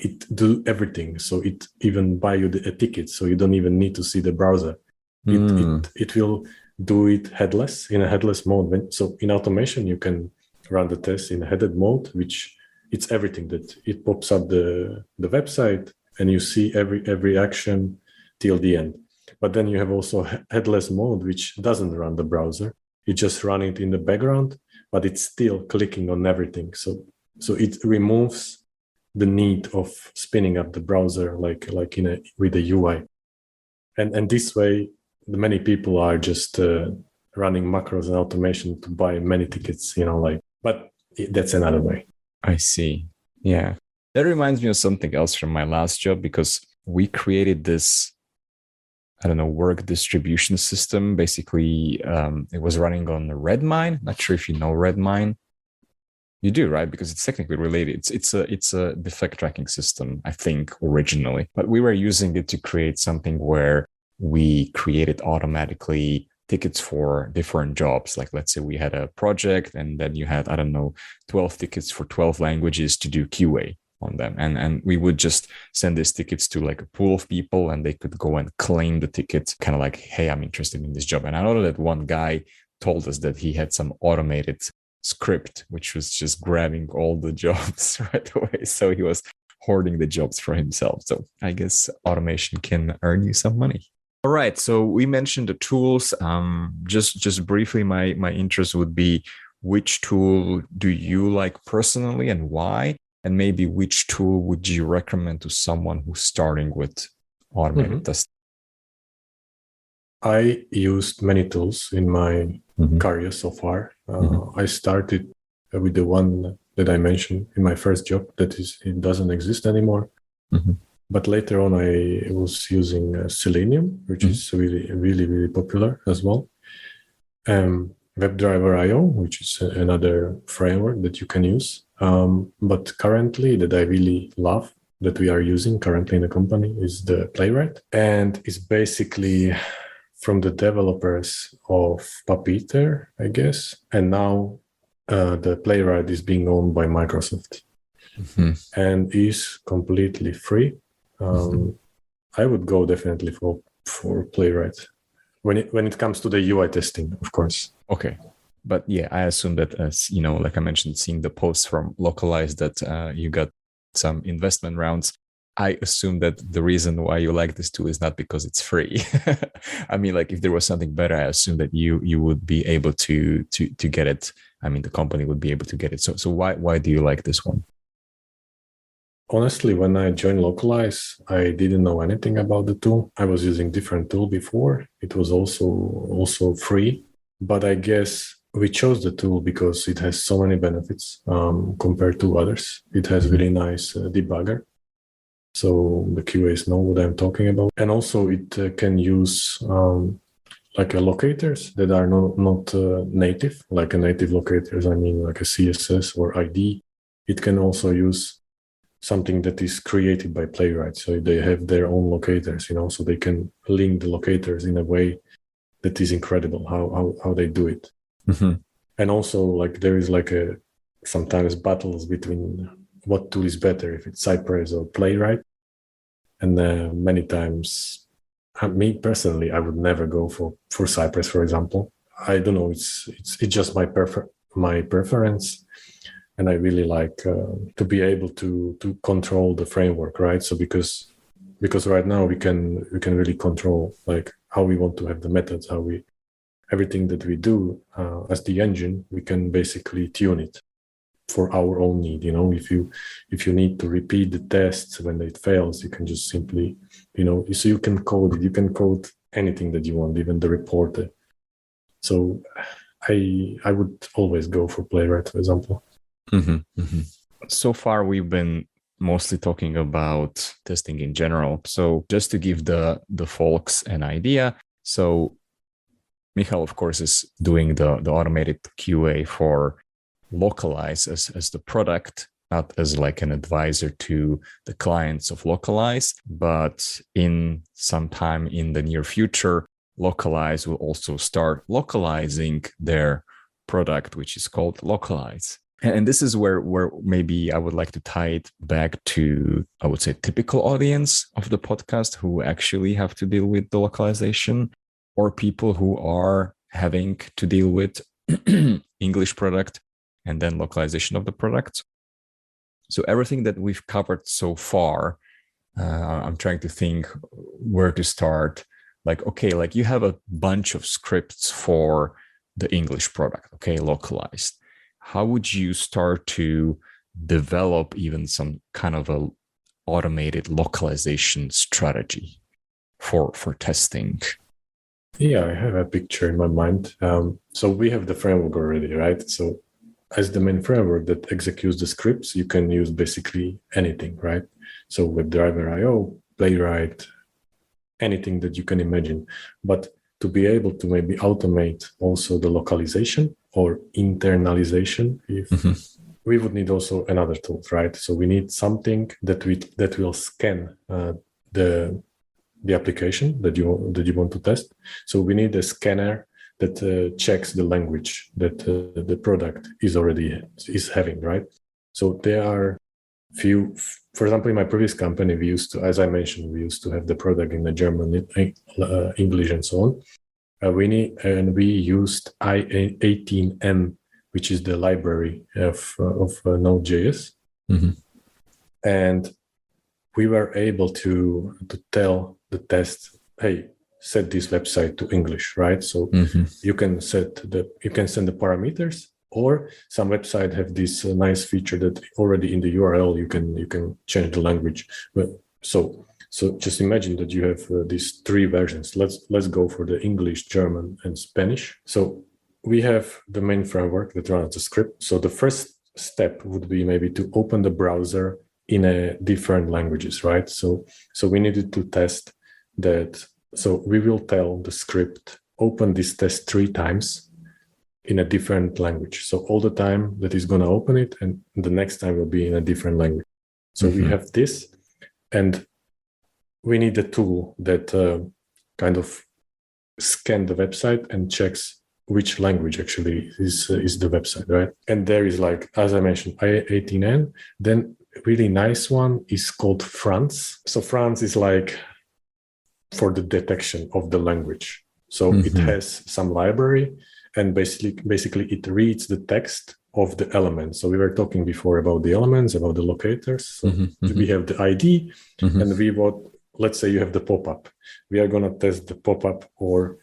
it do everything. So it even buy you a ticket, so you don't even need to see the browser. It will do it headless, in a headless mode. So in automation, you can run the test in a headed mode, which it's everything that it pops up the website, and you see every action till the end. But then you have also headless mode, which doesn't run the browser. It just run it in the background, but it's still clicking on everything. So it removes the need of spinning up the browser like with a UI. And this way, many people are just running macros and automation to buy many tickets, but that's another way. I see. Yeah. That reminds me of something else from my last job, because we created this, I don't know, work distribution system. Basically, it was running on Redmine. Not sure if you know Redmine. You do, right? Because it's technically related. It's a defect tracking system, I think, originally. But we were using it to create something where we created automatically tickets for different jobs. Like, let's say we had a project, and then you had, 12 tickets for 12 languages to do QA on them. And we would just send these tickets to like a pool of people, and they could go and claim the ticket, kind of like, hey, I'm interested in this job. And I know that one guy told us that he had some automated script, which was just grabbing all the jobs right away. So he was hoarding the jobs for himself. So I guess automation can earn you some money. All right. So we mentioned the tools. Just briefly, my interest would be, which tool do you like personally and why? And maybe which tool would you recommend to someone who's starting with automated testing? I used many tools in my career so far. I started with the one that I mentioned in my first job. It doesn't exist anymore. But later on, I was using Selenium, which is really, really, really popular as well. WebDriver.io, which is another framework that you can use. But currently, that I really love, that we are using currently in the company, is the Playwright. And it's basically from the developers of Puppeteer, I guess. And now the Playwright is being owned by Microsoft and is completely free. I would go definitely for Playwright when it comes to the UI testing, of course. Okay. But yeah, I assume that, as you know, like I mentioned, seeing the posts from Lokalise that you got some investment rounds, I assume that the reason why you like this tool is not because it's free. I mean, like if there was something better, I assume that you would be able to get it. I mean, the company would be able to get it. So why do you like this one? Honestly, when I joined Localize, I didn't know anything about the tool. I was using different tool before. It was also free, but I guess we chose the tool because it has so many benefits compared to others. It has really nice debugger, so the QAs know what I'm talking about, and also it can use like locators that are not native, like a native locators. I mean, like a CSS or ID. It can also use something that is created by playwrights. So they have their own locators, so they can link the locators in a way that is incredible how they do it. Mm-hmm. And also like there is like sometimes battles between what tool is better, if it's Cypress or Playwright. And many times, me personally, I would never go for Cypress, for example. I don't know, it's just my preference. And I really like to be able to control the framework, right? So because right now we can really control like how we want to have the methods, everything that we do as the engine, we can basically tune it for our own need. If you need to repeat the tests when it fails, you can just simply, so you can code it. You can code anything that you want, even the reporter. So I would always go for Playwright, for example. Mm-hmm. Mm-hmm. So far, we've been mostly talking about testing in general. So just to give the folks an idea, so Michal, of course, is doing the automated QA for Lokalise as the product, not as like an advisor to the clients of Lokalise, but in some time in the near future, Lokalise will also start localizing their product, which is called Lokalise. And this is where maybe I would like to tie it back to, I would say, typical audience of the podcast who actually have to deal with the localization, or people who are having to deal with English product and then localization of the product. So everything that we've covered so far, I'm trying to think where to start. Like, okay, like you have a bunch of scripts for the English product, okay, localized. How would you start to develop even some kind of a automated localization strategy for testing? Yeah, I have a picture in my mind. So we have the framework already, right? So as the main framework that executes the scripts, you can use basically anything, right? So WebDriver IO, Playwright, anything that you can imagine. But to be able to maybe automate also the localization or internalization, if we would need also another tool, right? So we need something that will scan the application that you want to test. So we need a scanner that checks the language that the product is having, right? So there are few. For example, in my previous company, we used to, as I mentioned, we used to have the product in the German, English, and so on. We used I18N, which is the library of Node.js, and we were able to tell the test, hey, set this website to English, right? So you can send the parameters, or some website have this nice feature that already in the URL you can change the language. But so just imagine that you have these three versions. Let's go for the English, German, and Spanish. So we have the main framework that runs the script. So the first step would be maybe to open the browser in a different languages, right? So we needed to test that. So we will tell the script, open this test 3 times in a different language. So all the time that is going to open it, and the next time will be in a different language. So we have this, and we need a tool that kind of scan the website and checks which language actually is the website, right? And there is, like, as I mentioned, I18N. Then really nice one is called France. So France is like for the detection of the language. So it has some library, and basically it reads the text of the elements. So we were talking before about the elements, about the locators. So we have the ID, and let's say you have the pop-up. We are going to test the pop-up or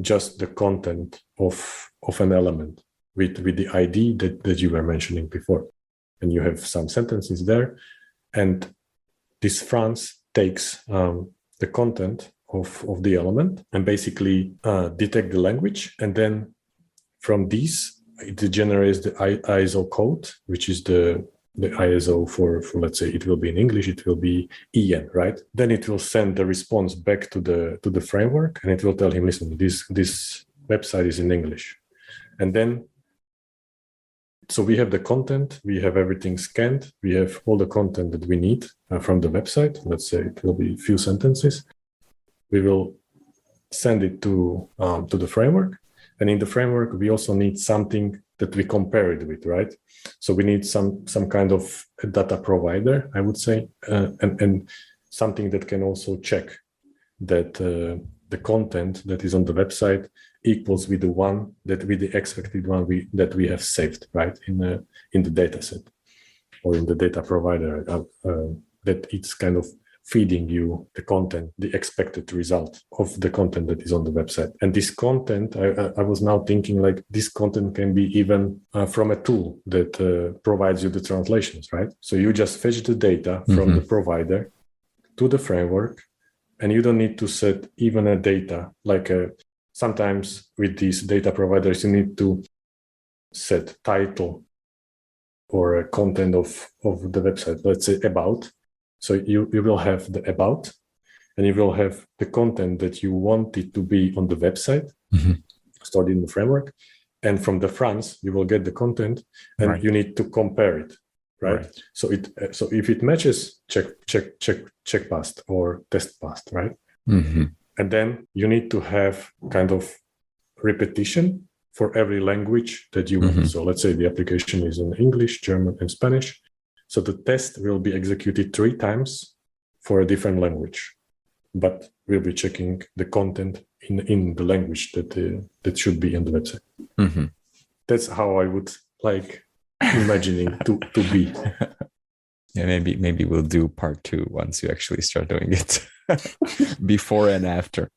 just the content of an element with the ID that you were mentioning before. And you have some sentences there. And this France takes the content of the element and basically detect the language. And then from this, it generates the ISO code, which is the ISO for, let's say, it will be in English, it will be EN, right? Then it will send the response back to the framework, and it will tell him, listen, this website is in English. And then So we have the content, we have everything scanned, we have all the content that we need from the website. Let's say it will be a few sentences. We will send it to the framework. And in the framework, we also need something that we compare it with, right? So we need some kind of a data provider, I would say, and something that can also check that the content that is on the website equals with the one that with the expected one that we have saved, right, in the data set or in the data provider, that it's kind of feeding you the content, the expected result of the content that is on the website. And this content, I was now thinking like this content can be even from a tool that provides you the translations, right? So you just fetch the data from the provider to the framework, and you don't need to set even a data. Like sometimes with these data providers, you need to set title or a content of the website, let's say about. So you will have the about, and you will have the content that you want it to be on the website, stored in the framework. And from the fronts, you will get the content, and you need to compare it, right? So if it matches, check passed or test passed, right? And then you need to have kind of repetition for every language that you want. So let's say the application is in English, German, and Spanish. So the test will be executed 3 times for a different language, but we'll be checking the content in the language that should be on the website. That's how I would like imagining to be. Yeah, maybe we'll do part 2 once you actually start doing it. Before and after.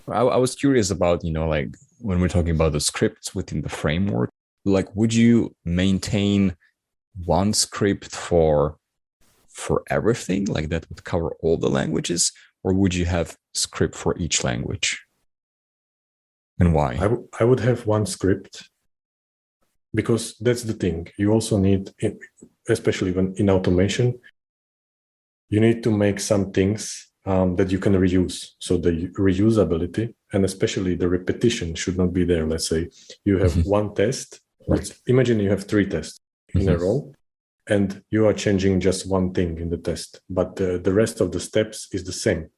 I was curious about, like when we're talking about the scripts within the framework, like would you maintain one script for everything, like that would cover all the languages, or would you have script for each language? And why? I would have one script, because that's the thing. You also need, especially when in automation, you need to make some things that you can reuse. So the reusability and especially the repetition should not be there. Let's say you have one test. Let's imagine you have 3 tests in a row, and you are changing just one thing in the test, but the rest of the steps is the same.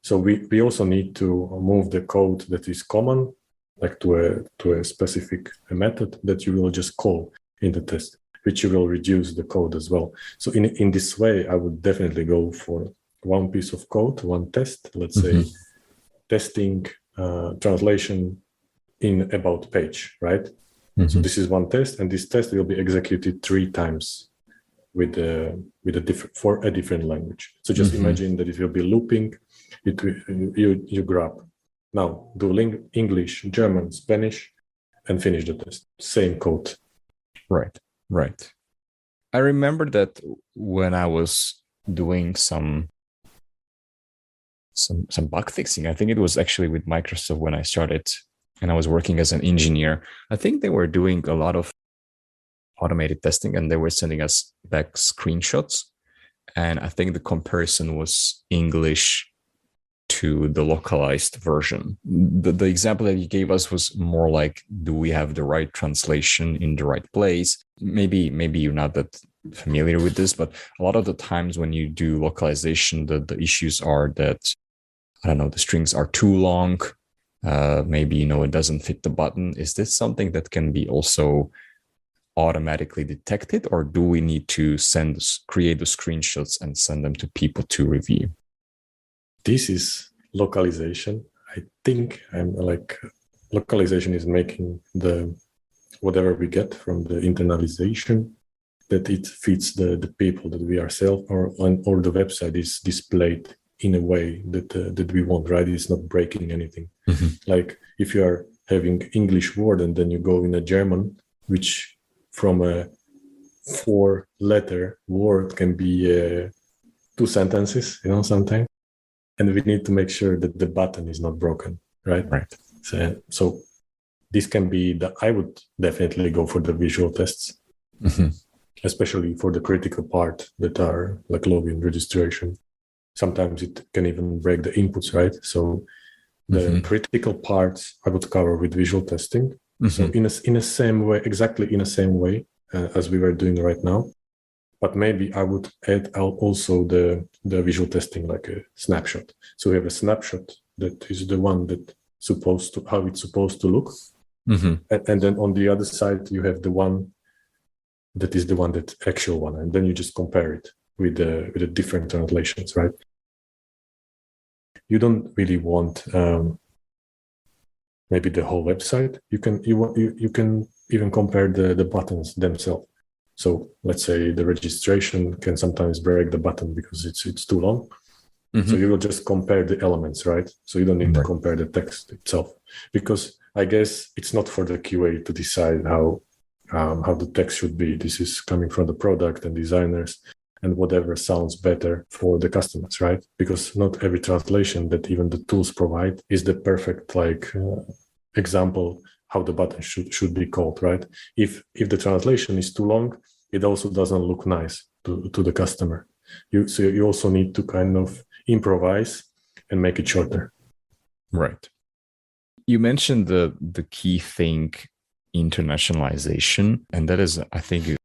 So we also need to move the code that is common, like to a specific method that you will just call in the test, which you will reduce the code as well. So in this way, I would definitely go for one piece of code, one test, let's say testing translation in about page, right? So this is one test, and this test will be executed 3 times with a different language. So just imagine that it will be looping. You grab now do English, German, Spanish, and finish the test. Same code. Right. I remember that when I was doing some bug fixing, I think it was actually with Microsoft when I started, and I was working as an engineer. I think they were doing a lot of automated testing, and they were sending us back screenshots. And I think the comparison was English to the localized version. The example that you gave us was more like, do we have the right translation in the right place? Maybe you're not that familiar with this, but a lot of the times when you do localization, the issues are that, I don't know, the strings are too long. Maybe, it doesn't fit the button. Is this something that can be also automatically detected, or do we need to create the screenshots and send them to people to review? This is localization. I think localization is making whatever we get from the internalization, that it fits the people that we ourselves, or the website is displayed in a way that we want, right? It's not breaking anything. Like if you are having English word and then you go in a German, which from a 4-letter word can be 2 sentences, sometimes. And we need to make sure that the button is not broken, right? So this can be I would definitely go for the visual tests, especially for the critical part that are like login registration. Sometimes it can even break the inputs, right? So the critical parts I would cover with visual testing. So in a same way, exactly in the same way as we were doing right now. But maybe I would add also the visual testing, like a snapshot. So we have a snapshot that is the one that how it's supposed to look. And then on the other side, you have the one that is the one that actual one. And then you just compare it with the different translations, right? You don't really want maybe the whole website. You can even compare the buttons themselves. So let's say the registration can sometimes break the button because it's too long. So you will just compare the elements, right? So you don't need to compare the text itself, because I guess it's not for the QA to decide how the text should be. This is coming from the product and designers and whatever sounds better for the customers, right? Because not every translation that even the tools provide is the perfect example how the button should be called, right? If the translation is too long, it also doesn't look nice to the customer. So you also need to kind of improvise and make it shorter. Right. You mentioned the key thing, internationalization, and that is, I think,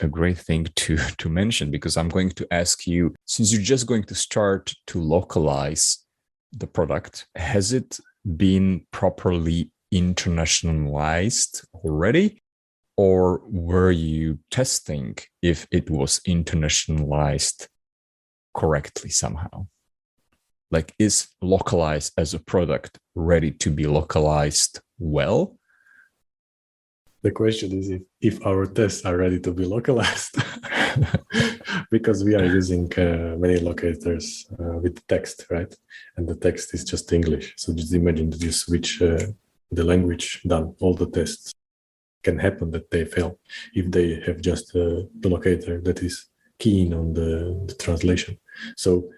a great thing to mention, because I'm going to ask you, since you're just going to start to localize the product, has it been properly internationalized already, or were you testing if it was internationalized correctly somehow? Like, is Lokalise as a product ready to be localized well? The question is if our tests are ready to be localized, because we are using many locators with text, right? And the text is just English. So just imagine that you switch the language, done, all the tests can happen that they fail if they have just the locator that is keen on the translation. So,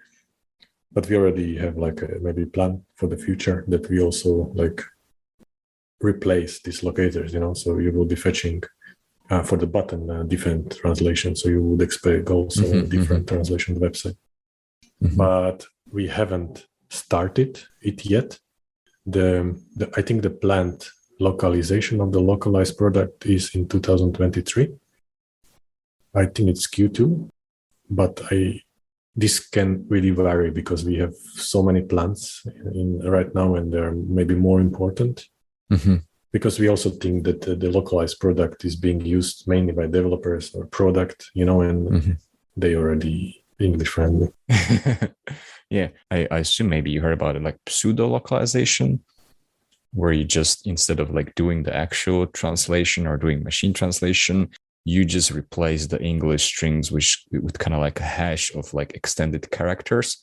but we already have like maybe plan for the future that we also like replace these locators, so you will be fetching for the button different translation. So you would expect also a different translation website. But we haven't started it yet. I think the planned localization of the Localized product is in 2023. I think it's Q2, but this can really vary because we have so many plans right now, and they're maybe more important. Because we also think that the localized product is being used mainly by developers or product, and they already English friendly. Yeah, I assume maybe you heard about it, like pseudo localization, where you just, instead of like doing the actual translation or doing machine translation, you just replace the English strings with kind of like a hash of like extended characters,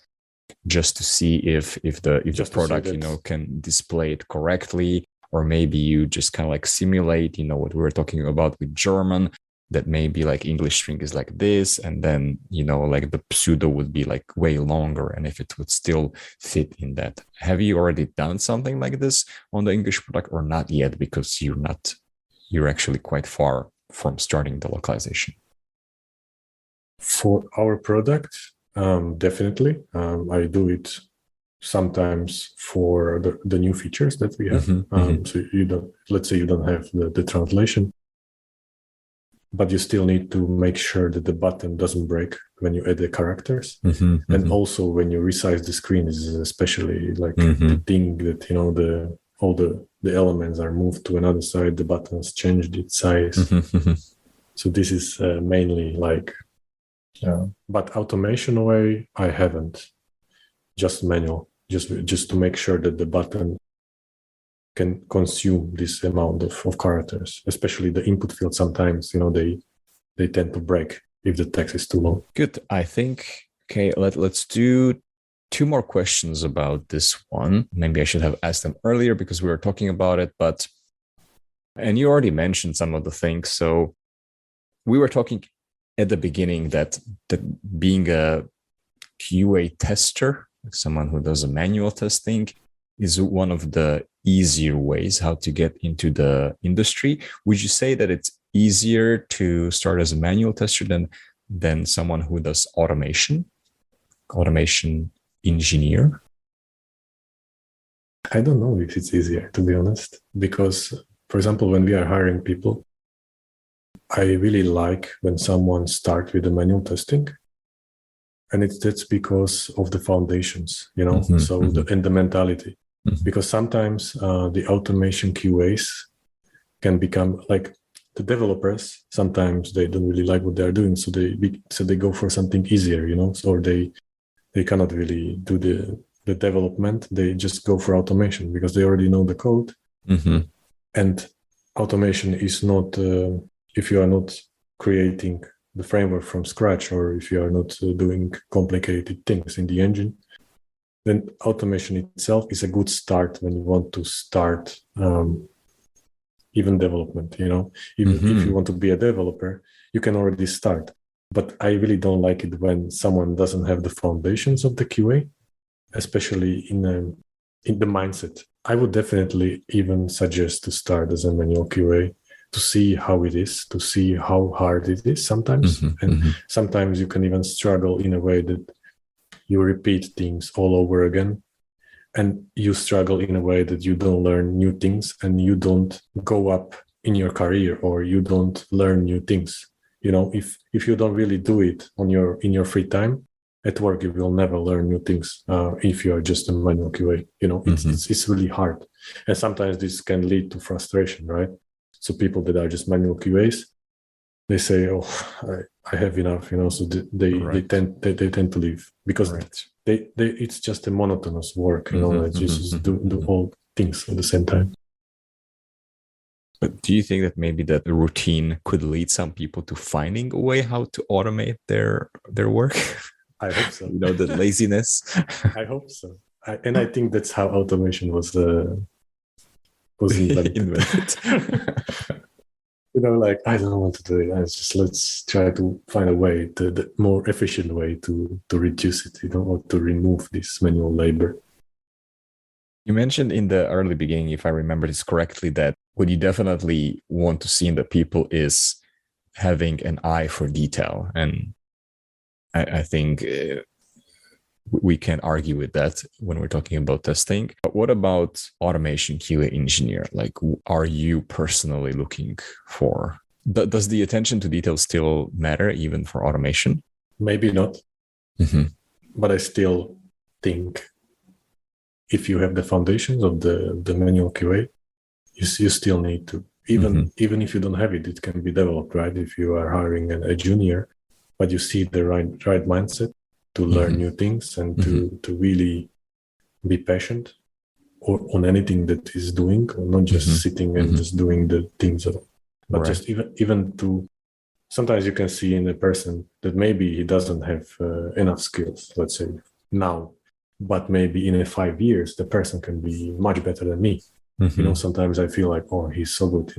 just to see if the product can display it correctly. Or maybe you just kind of like simulate, what we were talking about with German, that maybe like English string is like this, and then, like the pseudo would be like way longer, and if it would still fit in that. Have you already done something like this on the English product, or not yet, because you're actually quite far from starting the localization? For our product, definitely. I do it sometimes for the new features that we have. So let's say you don't have the translation, but you still need to make sure that the button doesn't break when you add the characters. And also when you resize the screen, is especially like the thing that, all the elements are moved to another side, the buttons changed its size. So this is mainly like, but automation way, I haven't. Just manual, just to make sure that the button can consume this amount of characters, especially the input field. Sometimes, they tend to break if the text is too long. Good. I think, okay, let's do 2 more questions about this one. Maybe I should have asked them earlier because we were talking about it, and you already mentioned some of the things. So we were talking at the beginning that being a QA tester, someone who does a manual testing, is one of the easier ways how to get into the industry. Would you say that it's easier to start as a manual tester than someone who does automation engineer? I don't know if it's easier, to be honest, because For example, when we are hiring people, I really like when someone starts with the manual testing. And that's because of the foundations, so and the mentality. Because sometimes the automation QAs can become like the developers. Sometimes they don't really like what they're doing, so they go for something easier, or they cannot really do the development. They just go for automation because they already know the code. And automation is not if you are not creating the framework from scratch, or if you are not doing complicated things in the engine, then automation itself is a good start when you want to start even development. If you want to be a developer, you can already start. But I really don't like it when someone doesn't have the foundations of the QA, especially in the mindset. I would definitely even suggest to start as a manual QA, to see how it is, to see how hard it is sometimes. Sometimes you can even struggle in a way that you repeat things all over again, and you struggle in a way that you don't learn new things, and you don't go up in your career, or you don't learn new things. If you don't really do it in your free time at work, you will never learn new things. If you are just a manual QA, it's really hard, and sometimes this can lead to frustration, right? So people that are just manual QAs, they say, "Oh, I have enough," So they tend to leave because they it's just a monotonous work, just do all things at the same time. But do you think that maybe that routine could lead some people to finding a way how to automate their work? I hope so. The laziness. I hope so. I think that's how automation was invented. I don't want to do it. Let's try to find a way, the more efficient way to reduce it, or to remove this manual labor. You mentioned in the early beginning, if I remember this correctly, that what you definitely want to see in the people is having an eye for detail. And I think we can argue with that when we're talking about testing. But what about automation QA engineer? Are you personally looking for? Does the attention to detail still matter even for automation? Maybe not. But I still think if you have the foundations of the manual QA, you still need to. Even if you don't have it, it can be developed, right? If you are hiring a junior, but you see the right mindset to learn new things and to really be patient on anything that is doing, or not just sitting and just doing the things, but just even to. Sometimes you can see in a person that maybe he doesn't have enough skills, let's say now, but maybe in 5 years the person can be much better than me. Sometimes I feel like, oh, he's so good,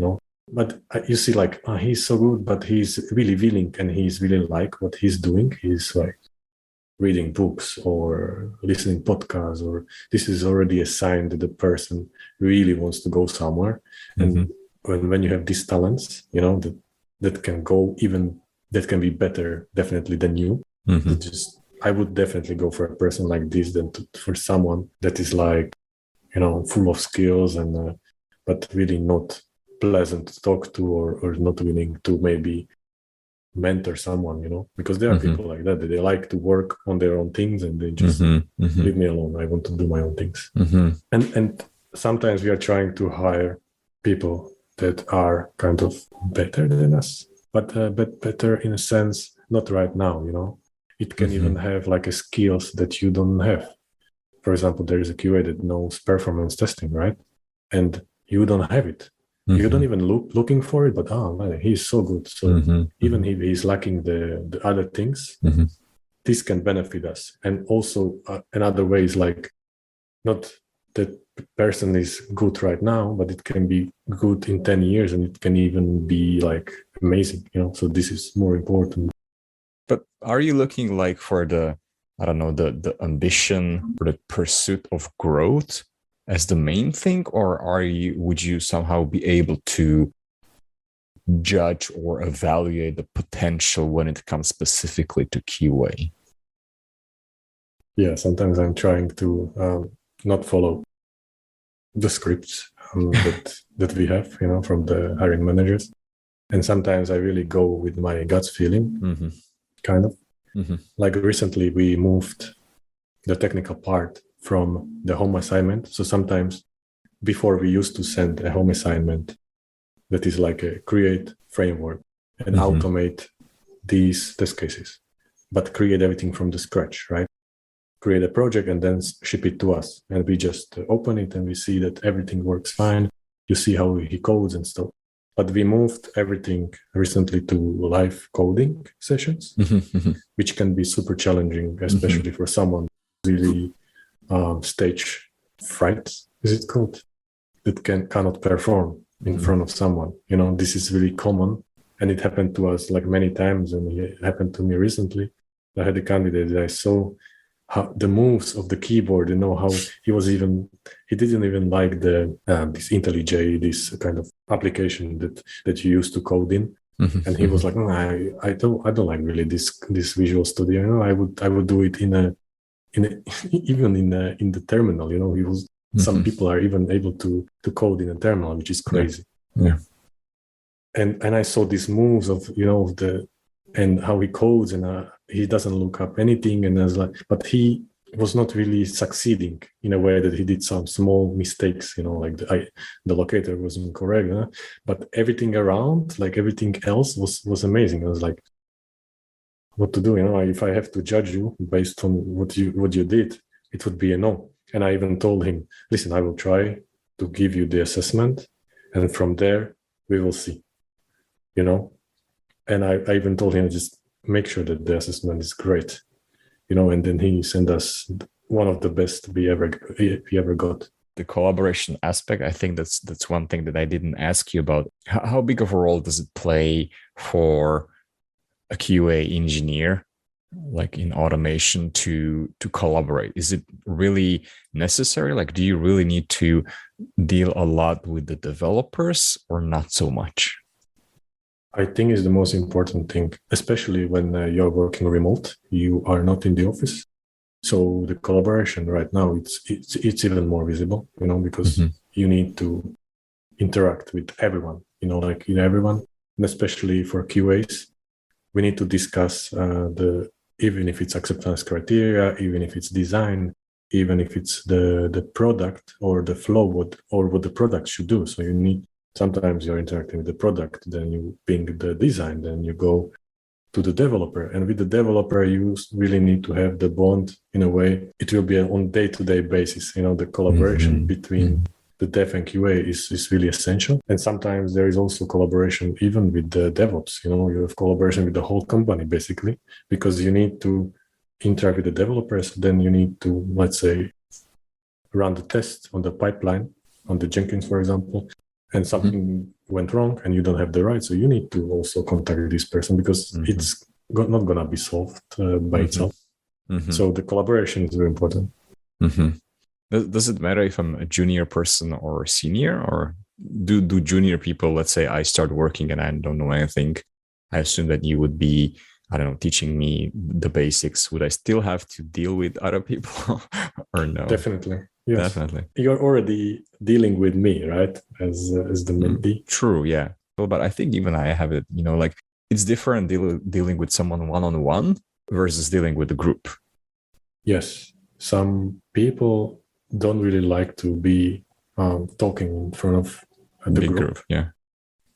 but you see he's so good, but he's really willing, and he's really like what he's doing. He's like reading books or listening podcasts, or this is already a sign that the person really wants to go somewhere. And when you have these talents, that can go that can be better definitely than you. I would definitely go for a person like this than for someone that is full of skills and but really not pleasant to talk to, or not willing to maybe mentor someone, because there are people like that they like to work on their own things, and they just leave me alone. I want to do my own things. And sometimes we are trying to hire people that are kind of better than us, but better in a sense, not right now. It can even have a skills that you don't have. For example, there is a QA that knows performance testing, right? And you don't have it. You don't even looking for it, but man, he's so good. So even if he's lacking the other things, this can benefit us. And also another way is not that person is good right now, but it can be good in 10 years, and it can even be amazing. So this is more important. But are you looking for the ambition or the pursuit of growth as the main thing, or would you somehow be able to judge or evaluate the potential when it comes specifically to QA? Yeah, sometimes I'm trying to not follow the scripts. that we have, from the hiring managers. And sometimes I really go with my gut feeling, kind of. Like recently, we moved the technical part from the home assignment. So sometimes before we used to send a home assignment that is like a create framework and automate these test cases, but create everything from the scratch, right? Create a project and then ship it to us. And we just open it and we see that everything works fine. You see how he codes and stuff. But we moved everything recently to live coding sessions, which can be super challenging, especially for someone really stage fright, is it called? That cannot perform in front of someone. This is really common. And it happened to us like many times. And it happened to me recently. I had a candidate that I saw how the moves of the keyboard, how he didn't even like the this IntelliJ, this kind of application that you use to code in. And he was like, no, I don't like really this Visual Studio. I would do it in the terminal. He was some people are even able to code in a terminal, which is crazy. Yeah. And I saw these moves of and how he codes, and he doesn't look up anything, and I was like, but he was not really succeeding in a way that he did some small mistakes, like the locator wasn't correct, but everything around, like everything else was amazing. I was like, what to do? If I have to judge you based on what you did, it would be a no. And I even told him, listen, I will try to give you the assessment, and from there we will see, And I even told him, just make sure that the assessment is great, and then he sent us one of the best we ever got. The collaboration aspect, I think that's one thing that I didn't ask you about. How big of a role does it play for a QA engineer, like in automation, to collaborate? Is it really necessary? Like, do you really need to deal a lot with the developers or not so much? I think it's the most important thing, especially when you're working remote. You are not in the office, so the collaboration right now it's even more visible, because you need to interact with everyone, everyone, and especially for QAs, we need to discuss even if it's acceptance criteria, even if it's design, even if it's the product or the flow, what the product should do. So sometimes you're interacting with the product, then you ping the design, then you go to the developer. And with the developer, you really need to have the bond in a way. It will be on day-to-day basis. The collaboration between the dev and QA is really essential. And sometimes there is also collaboration even with the DevOps. You have collaboration with the whole company, basically, because you need to interact with the developers. Then you need to, let's say, run the test on the pipeline, on the Jenkins, for example, and something went wrong and you don't have the right. So you need to also contact this person because it's not going to be solved by itself. So the collaboration is very important. Does it matter if I'm a junior person or senior, or do junior people, let's say I start working and I don't know anything, I assume that you would be, I don't know, teaching me the basics. Would I still have to deal with other people or no? Definitely. Yes. Definitely. You're already dealing with me, right? As the mentee. True. Yeah. But I think even I have it, like it's different dealing with someone one-on-one versus dealing with a group. Yes. Some people don't really like to be talking in front of the group. Yeah.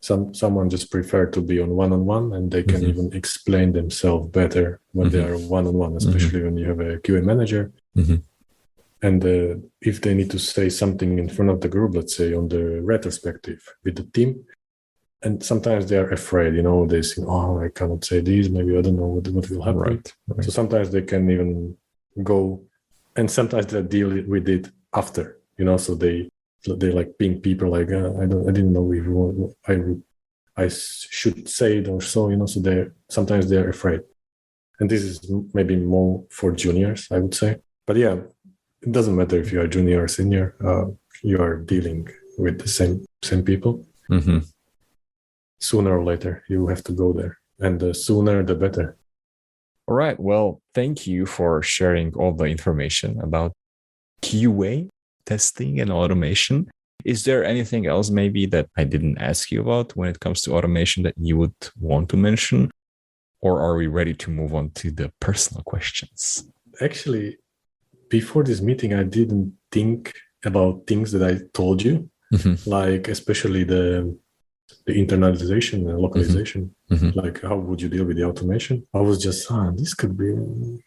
Someone just prefer to be on one-on-one, and they can even explain themselves better when they are one-on-one, especially when you have a QA manager. And if they need to say something in front of the group, let's say on the retrospective with the team, and sometimes they are afraid, they say, oh, I cannot say this, maybe I don't know what will happen. Right. So sometimes they can even go, and sometimes they deal with it after, so they like being people like, I didn't know if I should say it or so, so sometimes they're afraid. And this is maybe more for juniors, I would say. But yeah, it doesn't matter if you are junior or senior, you are dealing with the same people. Sooner or later, you have to go there. And the sooner, the better. All right. Well, thank you for sharing all the information about QA, testing, and automation. Is there anything else maybe that I didn't ask you about when it comes to automation that you would want to mention? Or are we ready to move on to the personal questions? Actually, before this meeting, I didn't think about things that I told you, like especially the internalization and localization. Like, how would you deal with the automation? I was just, this could be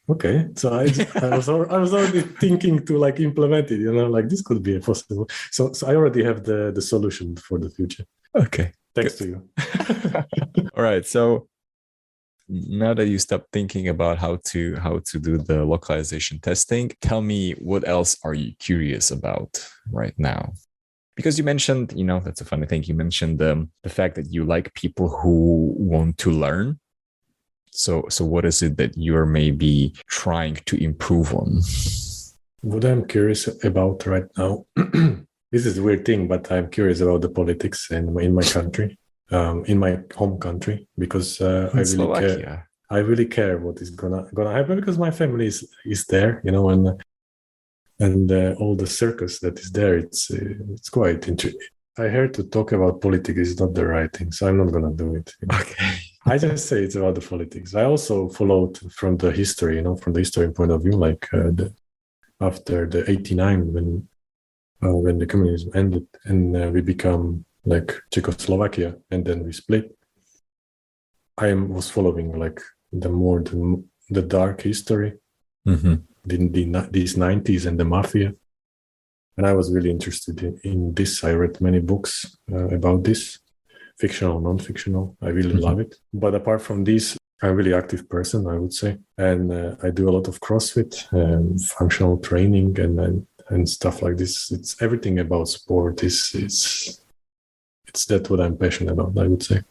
okay. So I was already thinking to like implement it. Like this could be possible. So I already have the solution for the future. Okay, thanks to you. All right, so now that you stopped thinking about how to do the localization testing, tell me, what else are you curious about right now? Because you mentioned, that's a funny thing. You mentioned the fact that you like people who want to learn. So what is it that you're maybe trying to improve on? What I'm curious about right now, this is a weird thing, but I'm curious about the politics in my country. In my home country, because I really care what is gonna happen, because my family is there, and all the circus that is there. It's quite interesting. I heard to talk about politics is not the right thing, so I'm not gonna do it. Okay. I just say it's about the politics. I also followed from the history, from the history point of view, like after the '89 when the communism ended and we become like Czechoslovakia, and then we split. I was following like the dark history, these 90s and the mafia, and I was really interested in this. I read many books about this, fictional, non-fictional. I really love it. But apart from this, I'm a really active person, I would say, and I do a lot of CrossFit and functional training and stuff like this. It's everything about sport. It's that what I'm passionate about, I would say.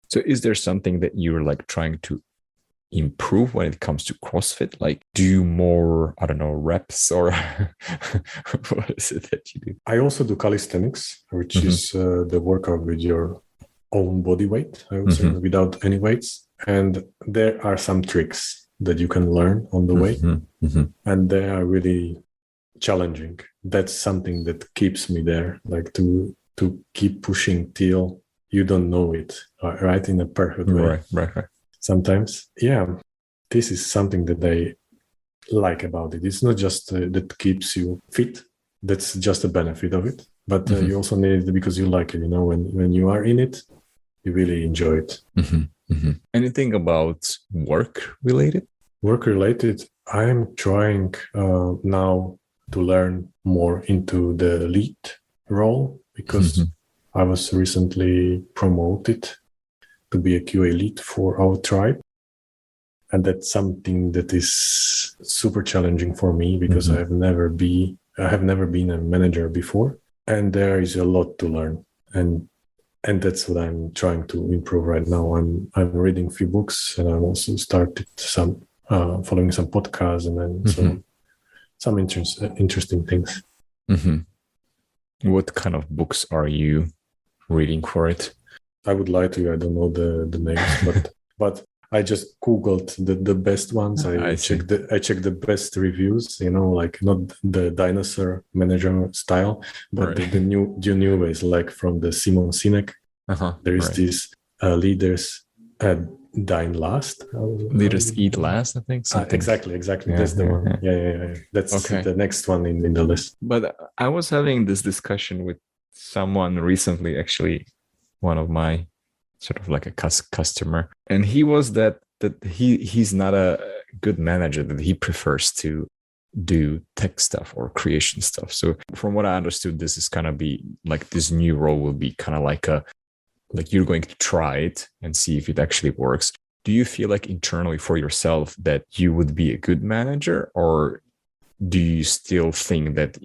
So is there something that you're like trying to improve when it comes to CrossFit? Like do more, I don't know, reps, or what is it that you do? I also do calisthenics, which is the workout with your own body weight, I would say, without any weights. And there are some tricks that you can learn on the way. And they are really challenging. That's something that keeps me there, like to keep pushing till you don't know it, right, in a perfect way. Right. Sometimes, this is something that I like about it. It's not just that keeps you fit. That's just a benefit of it. But you also need it because you like it. When you are in it, you really enjoy it. Anything about work related? Work related, I'm trying now to learn more into the lead role, because I was recently promoted to be a QA lead for our tribe. And that's something that is super challenging for me, because I have never been a manager before, and there is a lot to learn. And that's what I'm trying to improve right now. I'm reading a few books, and I've also started following some podcasts, and then some interesting things. What kind of books are you reading for it? I would lie to you, I don't know the names, but I just Googled the best ones. I checked the best reviews, like not the dinosaur manager style, but the new ways, like from the Simon Sinek. There is this leaders dine last. Leaders eat last, I think. Exactly. Yeah, that's the one. Yeah. That's the next one in the list. But I was having this discussion with someone recently, actually, one of my sort of like a customer, and he was that he's not a good manager, that he prefers to do tech stuff or creation stuff. So from what I understood, this is kind of be like, this new role will be kind of like you're going to try it and see if it actually works. Do you feel like internally for yourself that you would be a good manager, or do you still think that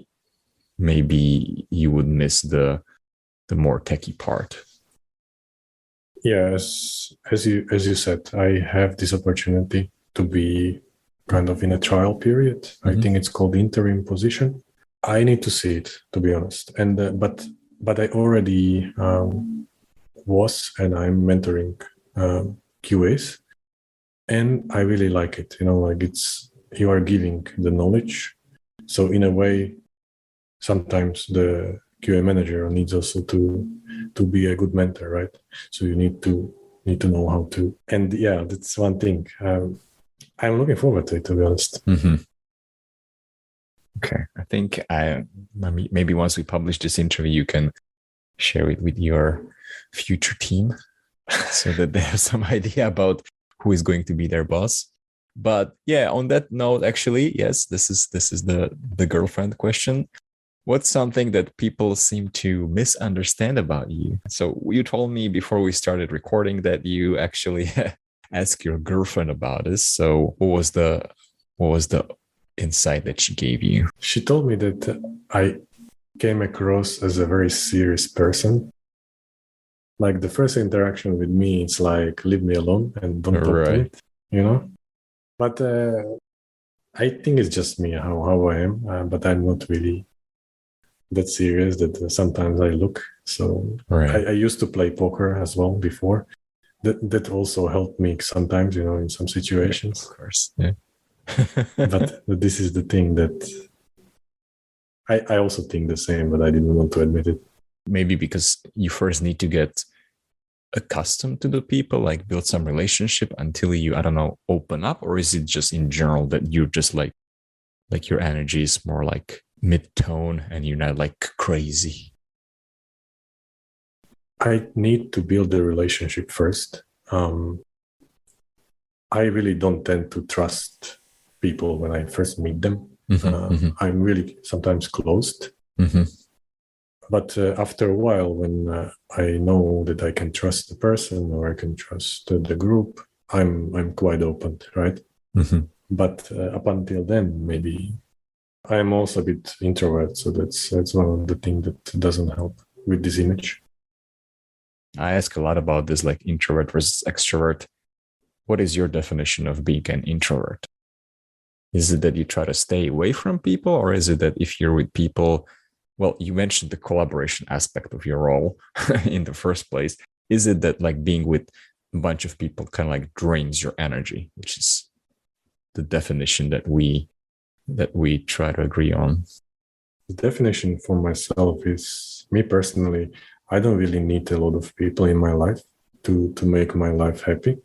maybe you would miss the more techie part? Yes, as you said, I have this opportunity to be kind of in a trial period. I think it's called interim position. I need to see it, to be honest. And but I already was, and I'm mentoring QAs, and I really like it. Like you are giving the knowledge. So in a way, sometimes the QA manager needs also to be a good mentor, right? So you need to know how to. And yeah, that's one thing. I'm looking forward to it, to be honest. Mm-hmm. Okay, I think maybe once we publish this interview, you can share it with your future team so that they have some idea about who is going to be their boss. But yeah, on that note, actually, yes, this is the girlfriend question. What's something that people seem to misunderstand about you? So you told me before we started recording that you actually asked your girlfriend about this. So what was the insight that she gave you? She told me that I came across as a very serious person. Like the first interaction with me, it's like, leave me alone and don't talk to me, you know? But I think it's just me, how I am. But I'm not really that serious that sometimes I look. So I used to play poker as well before. That also helped me sometimes, in some situations. Yeah, of course, yeah. But this is the thing that I also think the same, but I didn't want to admit it. Maybe because you first need to get accustomed to the people, like build some relationship until you, I don't know, open up, or is it just in general that you're just like your energy is more like mid-tone and you're not like crazy? I need to build the relationship first. I really don't tend to trust people when I first meet them. I'm really sometimes closed. But after a while, when I know that I can trust the person or I can trust the group, I'm quite open, right? But up until then, maybe I'm also a bit introvert, so that's one of the things that doesn't help with this image. I ask a lot about this, like introvert versus extrovert. What is your definition of being an introvert? Is it that you try to stay away from people, or is it that if you're with people, well, you mentioned the collaboration aspect of your role in the first place. Is it that like being with a bunch of people kind of like drains your energy, which is the definition that we try to agree on? The definition for myself is, me personally, I don't really need a lot of people in my life to make my life happy.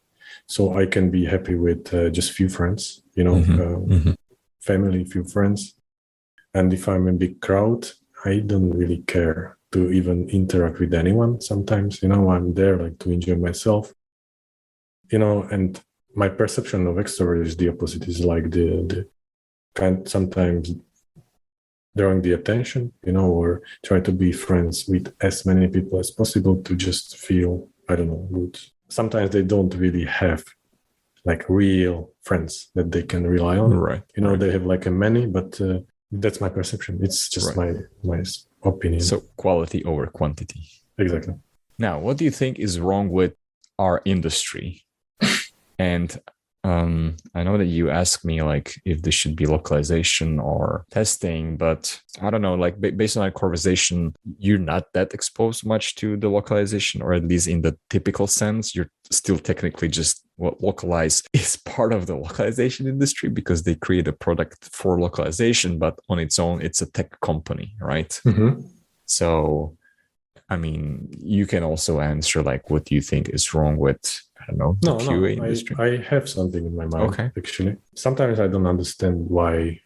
So I can be happy with just few friends, family, few friends. And if I'm in a big crowd, I don't really care to even interact with anyone. Sometimes, I'm there like to enjoy myself, and my perception of extrovert is the opposite. Is like the kind, sometimes drawing the attention, or try to be friends with as many people as possible to just feel, I don't know, good. Sometimes they don't really have like real friends that they can rely on. Right. They have like a many, but that's my perception. It's just my opinion. So quality over quantity. Exactly. Now, what do you think is wrong with our industry? And I know that you asked me like if this should be localization or testing, but I don't know, like based on our conversation, you're not that exposed much to the localization, or at least in the typical sense. You're still technically just Localize is part of the localization industry because they create a product for localization, but on its own, it's a tech company, right? So, I mean, you can also answer like, what do you think is wrong with, I don't know, the QA industry? I have something in my mind, actually. Sometimes I don't understand why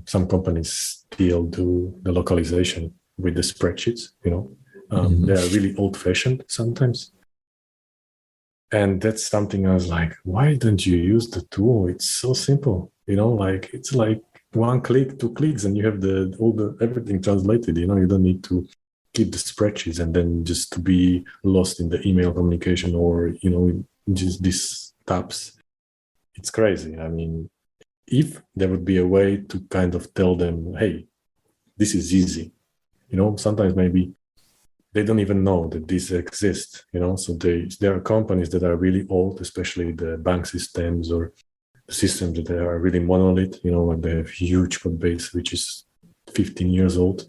some companies still do the localization with the spreadsheets, They are really old-fashioned sometimes. And that's something I was like, why don't you use the tool? It's so simple, like it's like 1 click, 2 clicks, and you have everything translated, you don't need to keep the spreadsheets and then just to be lost in the email communication or, just these tabs. It's crazy. I mean, if there would be a way to kind of tell them, hey, this is easy, sometimes maybe they don't even know that this exists, so there are companies that are really old, especially the bank systems or the systems that are really monolith, like they have huge code base, which is 15 years old.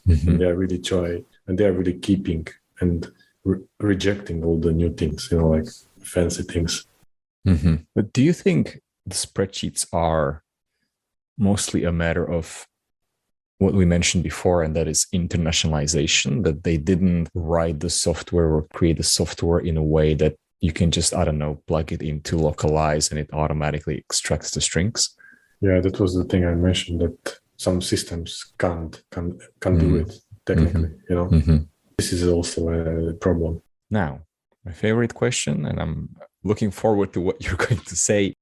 And they are really they are really keeping and rejecting all the new things, like fancy things. But do you think the spreadsheets are mostly a matter of what we mentioned before, and that is internationalization, that they didn't write the software or create the software in a way that you can just, I don't know, plug it into Localized and it automatically extracts the strings. Yeah, that was the thing I mentioned, that some systems can't do it technically, you know. This is also a problem. Now, my favorite question, and I'm looking forward to what you're going to say.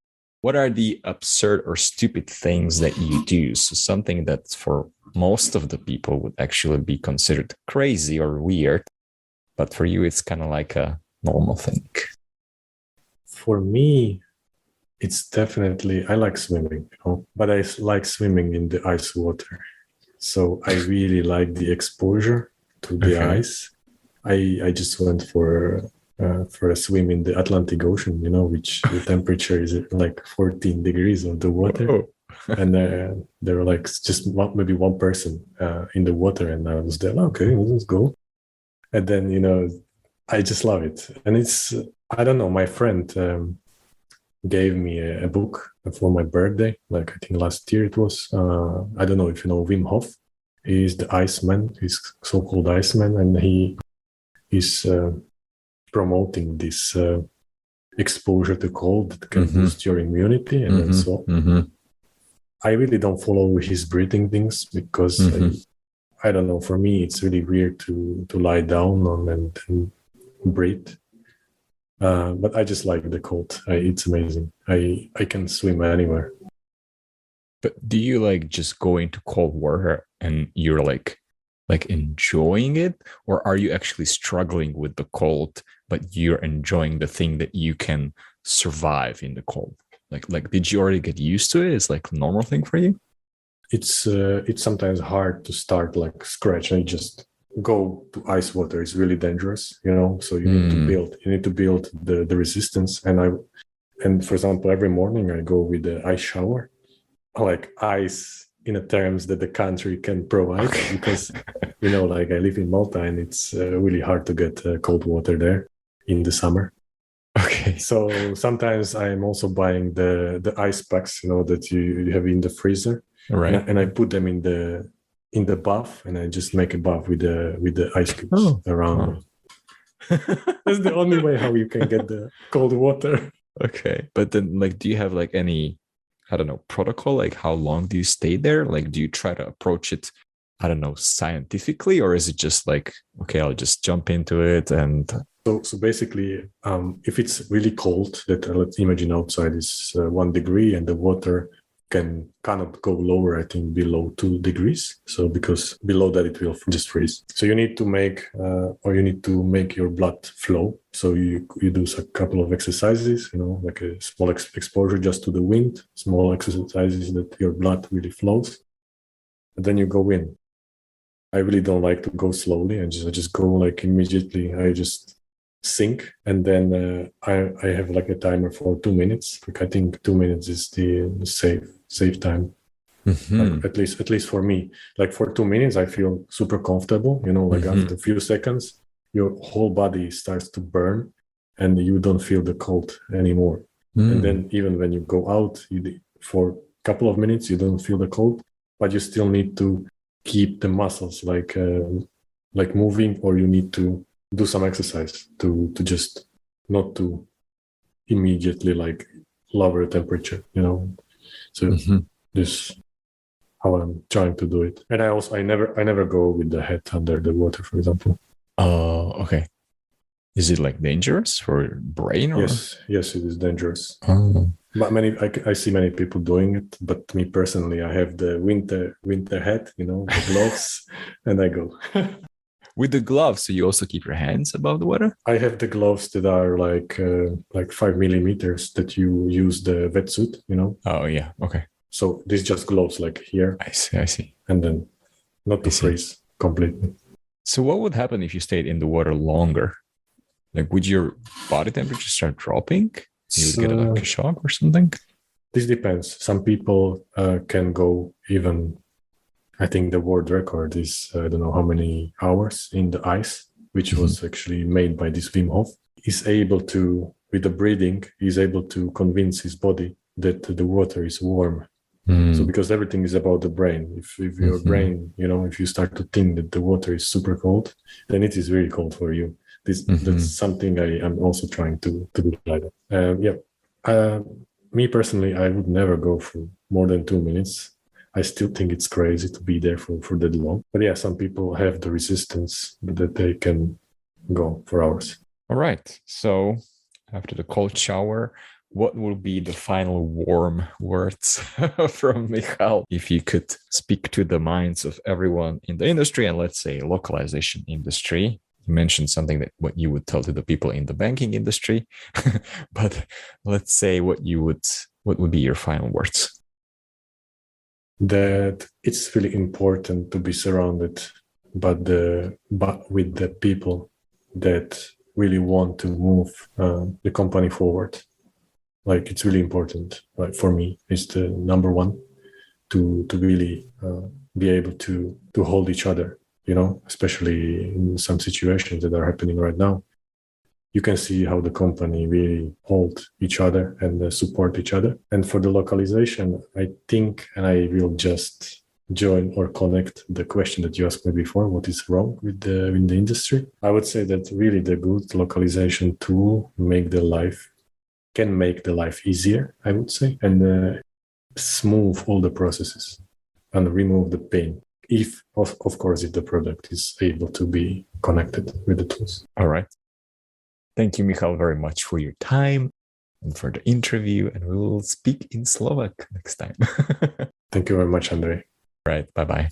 What are the absurd or stupid things that you do? So something that for most of the people would actually be considered crazy or weird, but for you, it's kind of like a normal thing. For me, it's definitely, I like swimming, you know, but I like swimming in the ice water. So I really like the exposure to the ice. I just went for a swim in the Atlantic Ocean, you know, which the temperature is like 14 degrees of the water. Oh. And there were like just maybe one person in the water, and I was there, okay, let's go. And then, you know, I just love it. And it's, I don't know, my friend gave me a book for my birthday, like I think last year it was. I don't know if you know Wim Hof. He's the Iceman, he's so-called Iceman, and he is promoting this exposure to cold that can boost your immunity and so on. I really don't follow his breathing things because I don't know, for me it's really weird to lie down on and breathe. But I just like the cold. It's amazing. I can swim anywhere. But do you like just go into cold water and you're like enjoying it, or are you actually struggling with the cold, but you're enjoying the thing that you can survive in the cold? Like did you already get used to it? It's like a normal thing for you? It's sometimes hard to start like scratch and just go to ice water. It's really dangerous, you know. So you need to build the resistance. And for example, every morning I go with the ice shower, like ice in the terms that the country can provide, because you know, like I live in Malta and it's really hard to get cold water there in the summer. Okay. So sometimes I'm also buying the ice packs, you know, that you have in the freezer, Right? And I put them in the bath, and I just make a bath with the ice cubes around me. That's the only way how you can get the cold water. Okay, but then like, do you have like any, I don't know, protocol? Like, how long do you stay there? Like, do you try to approach it, I don't know, scientifically, or is it just like, okay, I'll just jump into it and... So basically, if it's really cold, that let's imagine outside is 1 degree and the water cannot go lower, I think, below 2 degrees. So because below that it will just freeze. So you need to make your blood flow. So you do a couple of exercises, you know, like a small exposure just to the wind, small exercises that your blood really flows. And then you go in. I really don't like to go slowly. I just go like immediately. I just sink, and then I have like a timer for 2 minutes. Like I think 2 minutes is the safe time. Like at least for me. Like for 2 minutes, I feel super comfortable. You know, like after a few seconds, your whole body starts to burn, and you don't feel the cold anymore. And then even when you go out, for a couple of minutes, you don't feel the cold, but you still need to keep the muscles like moving, or you need to do some exercise to just not to immediately like lower the temperature, you know. So this how I'm trying to do it. And I never go with the head under the water, for example. Oh, okay. Is it like dangerous for your brain? Or? Yes, it is dangerous. Oh. But I see many people doing it, but me personally, I have the winter hat, you know, the gloves, and I go. With the gloves, so you also keep your hands above the water? I have the gloves that are like 5 millimeters that you use the wetsuit, you know. Oh yeah, okay. So this just gloves like here. I see. And then not to freeze completely. So what would happen if you stayed in the water longer? Like, would your body temperature start dropping? You would get like a shock or something? This depends. Some people can go even... I think the world record is, I don't know how many hours in the ice, which was actually made by this Wim Hof. He's able to, with the breathing, he's able to convince his body that the water is warm. So because everything is about the brain. If your brain, if you start to think that the water is super cold, then it is really cold for you. That's something I'm also trying to do like that. Me personally, I would never go for more than 2 minutes. I still think it's crazy to be there for that long. But yeah, some people have the resistance that they can go for hours. All right. So after the cold shower, what will be the final warm words from Michal? If you could speak to the minds of everyone in the industry, and let's say localization industry. You mentioned something that what you would tell to the people in the banking industry, but let's say what would be your final words? That it's really important to be surrounded but with the people that really want to move the company forward. Like, it's really important. Like, for me, it's the number one to really be able to hold each other, especially in some situations that are happening right now. You can see how the company really hold each other and support each other. And for the localization, I think, and I will just join or connect the question that you asked me before, what is wrong with in the industry? I would say that really the good localization tool can make the life easier, I would say, and smooth all the processes and remove the pain. If, of course, if the product is able to be connected with the tools. All right. Thank you, Michal, very much for your time and for the interview. And we will speak in Slovak next time. Thank you very much, Andrei. All right. Bye-bye.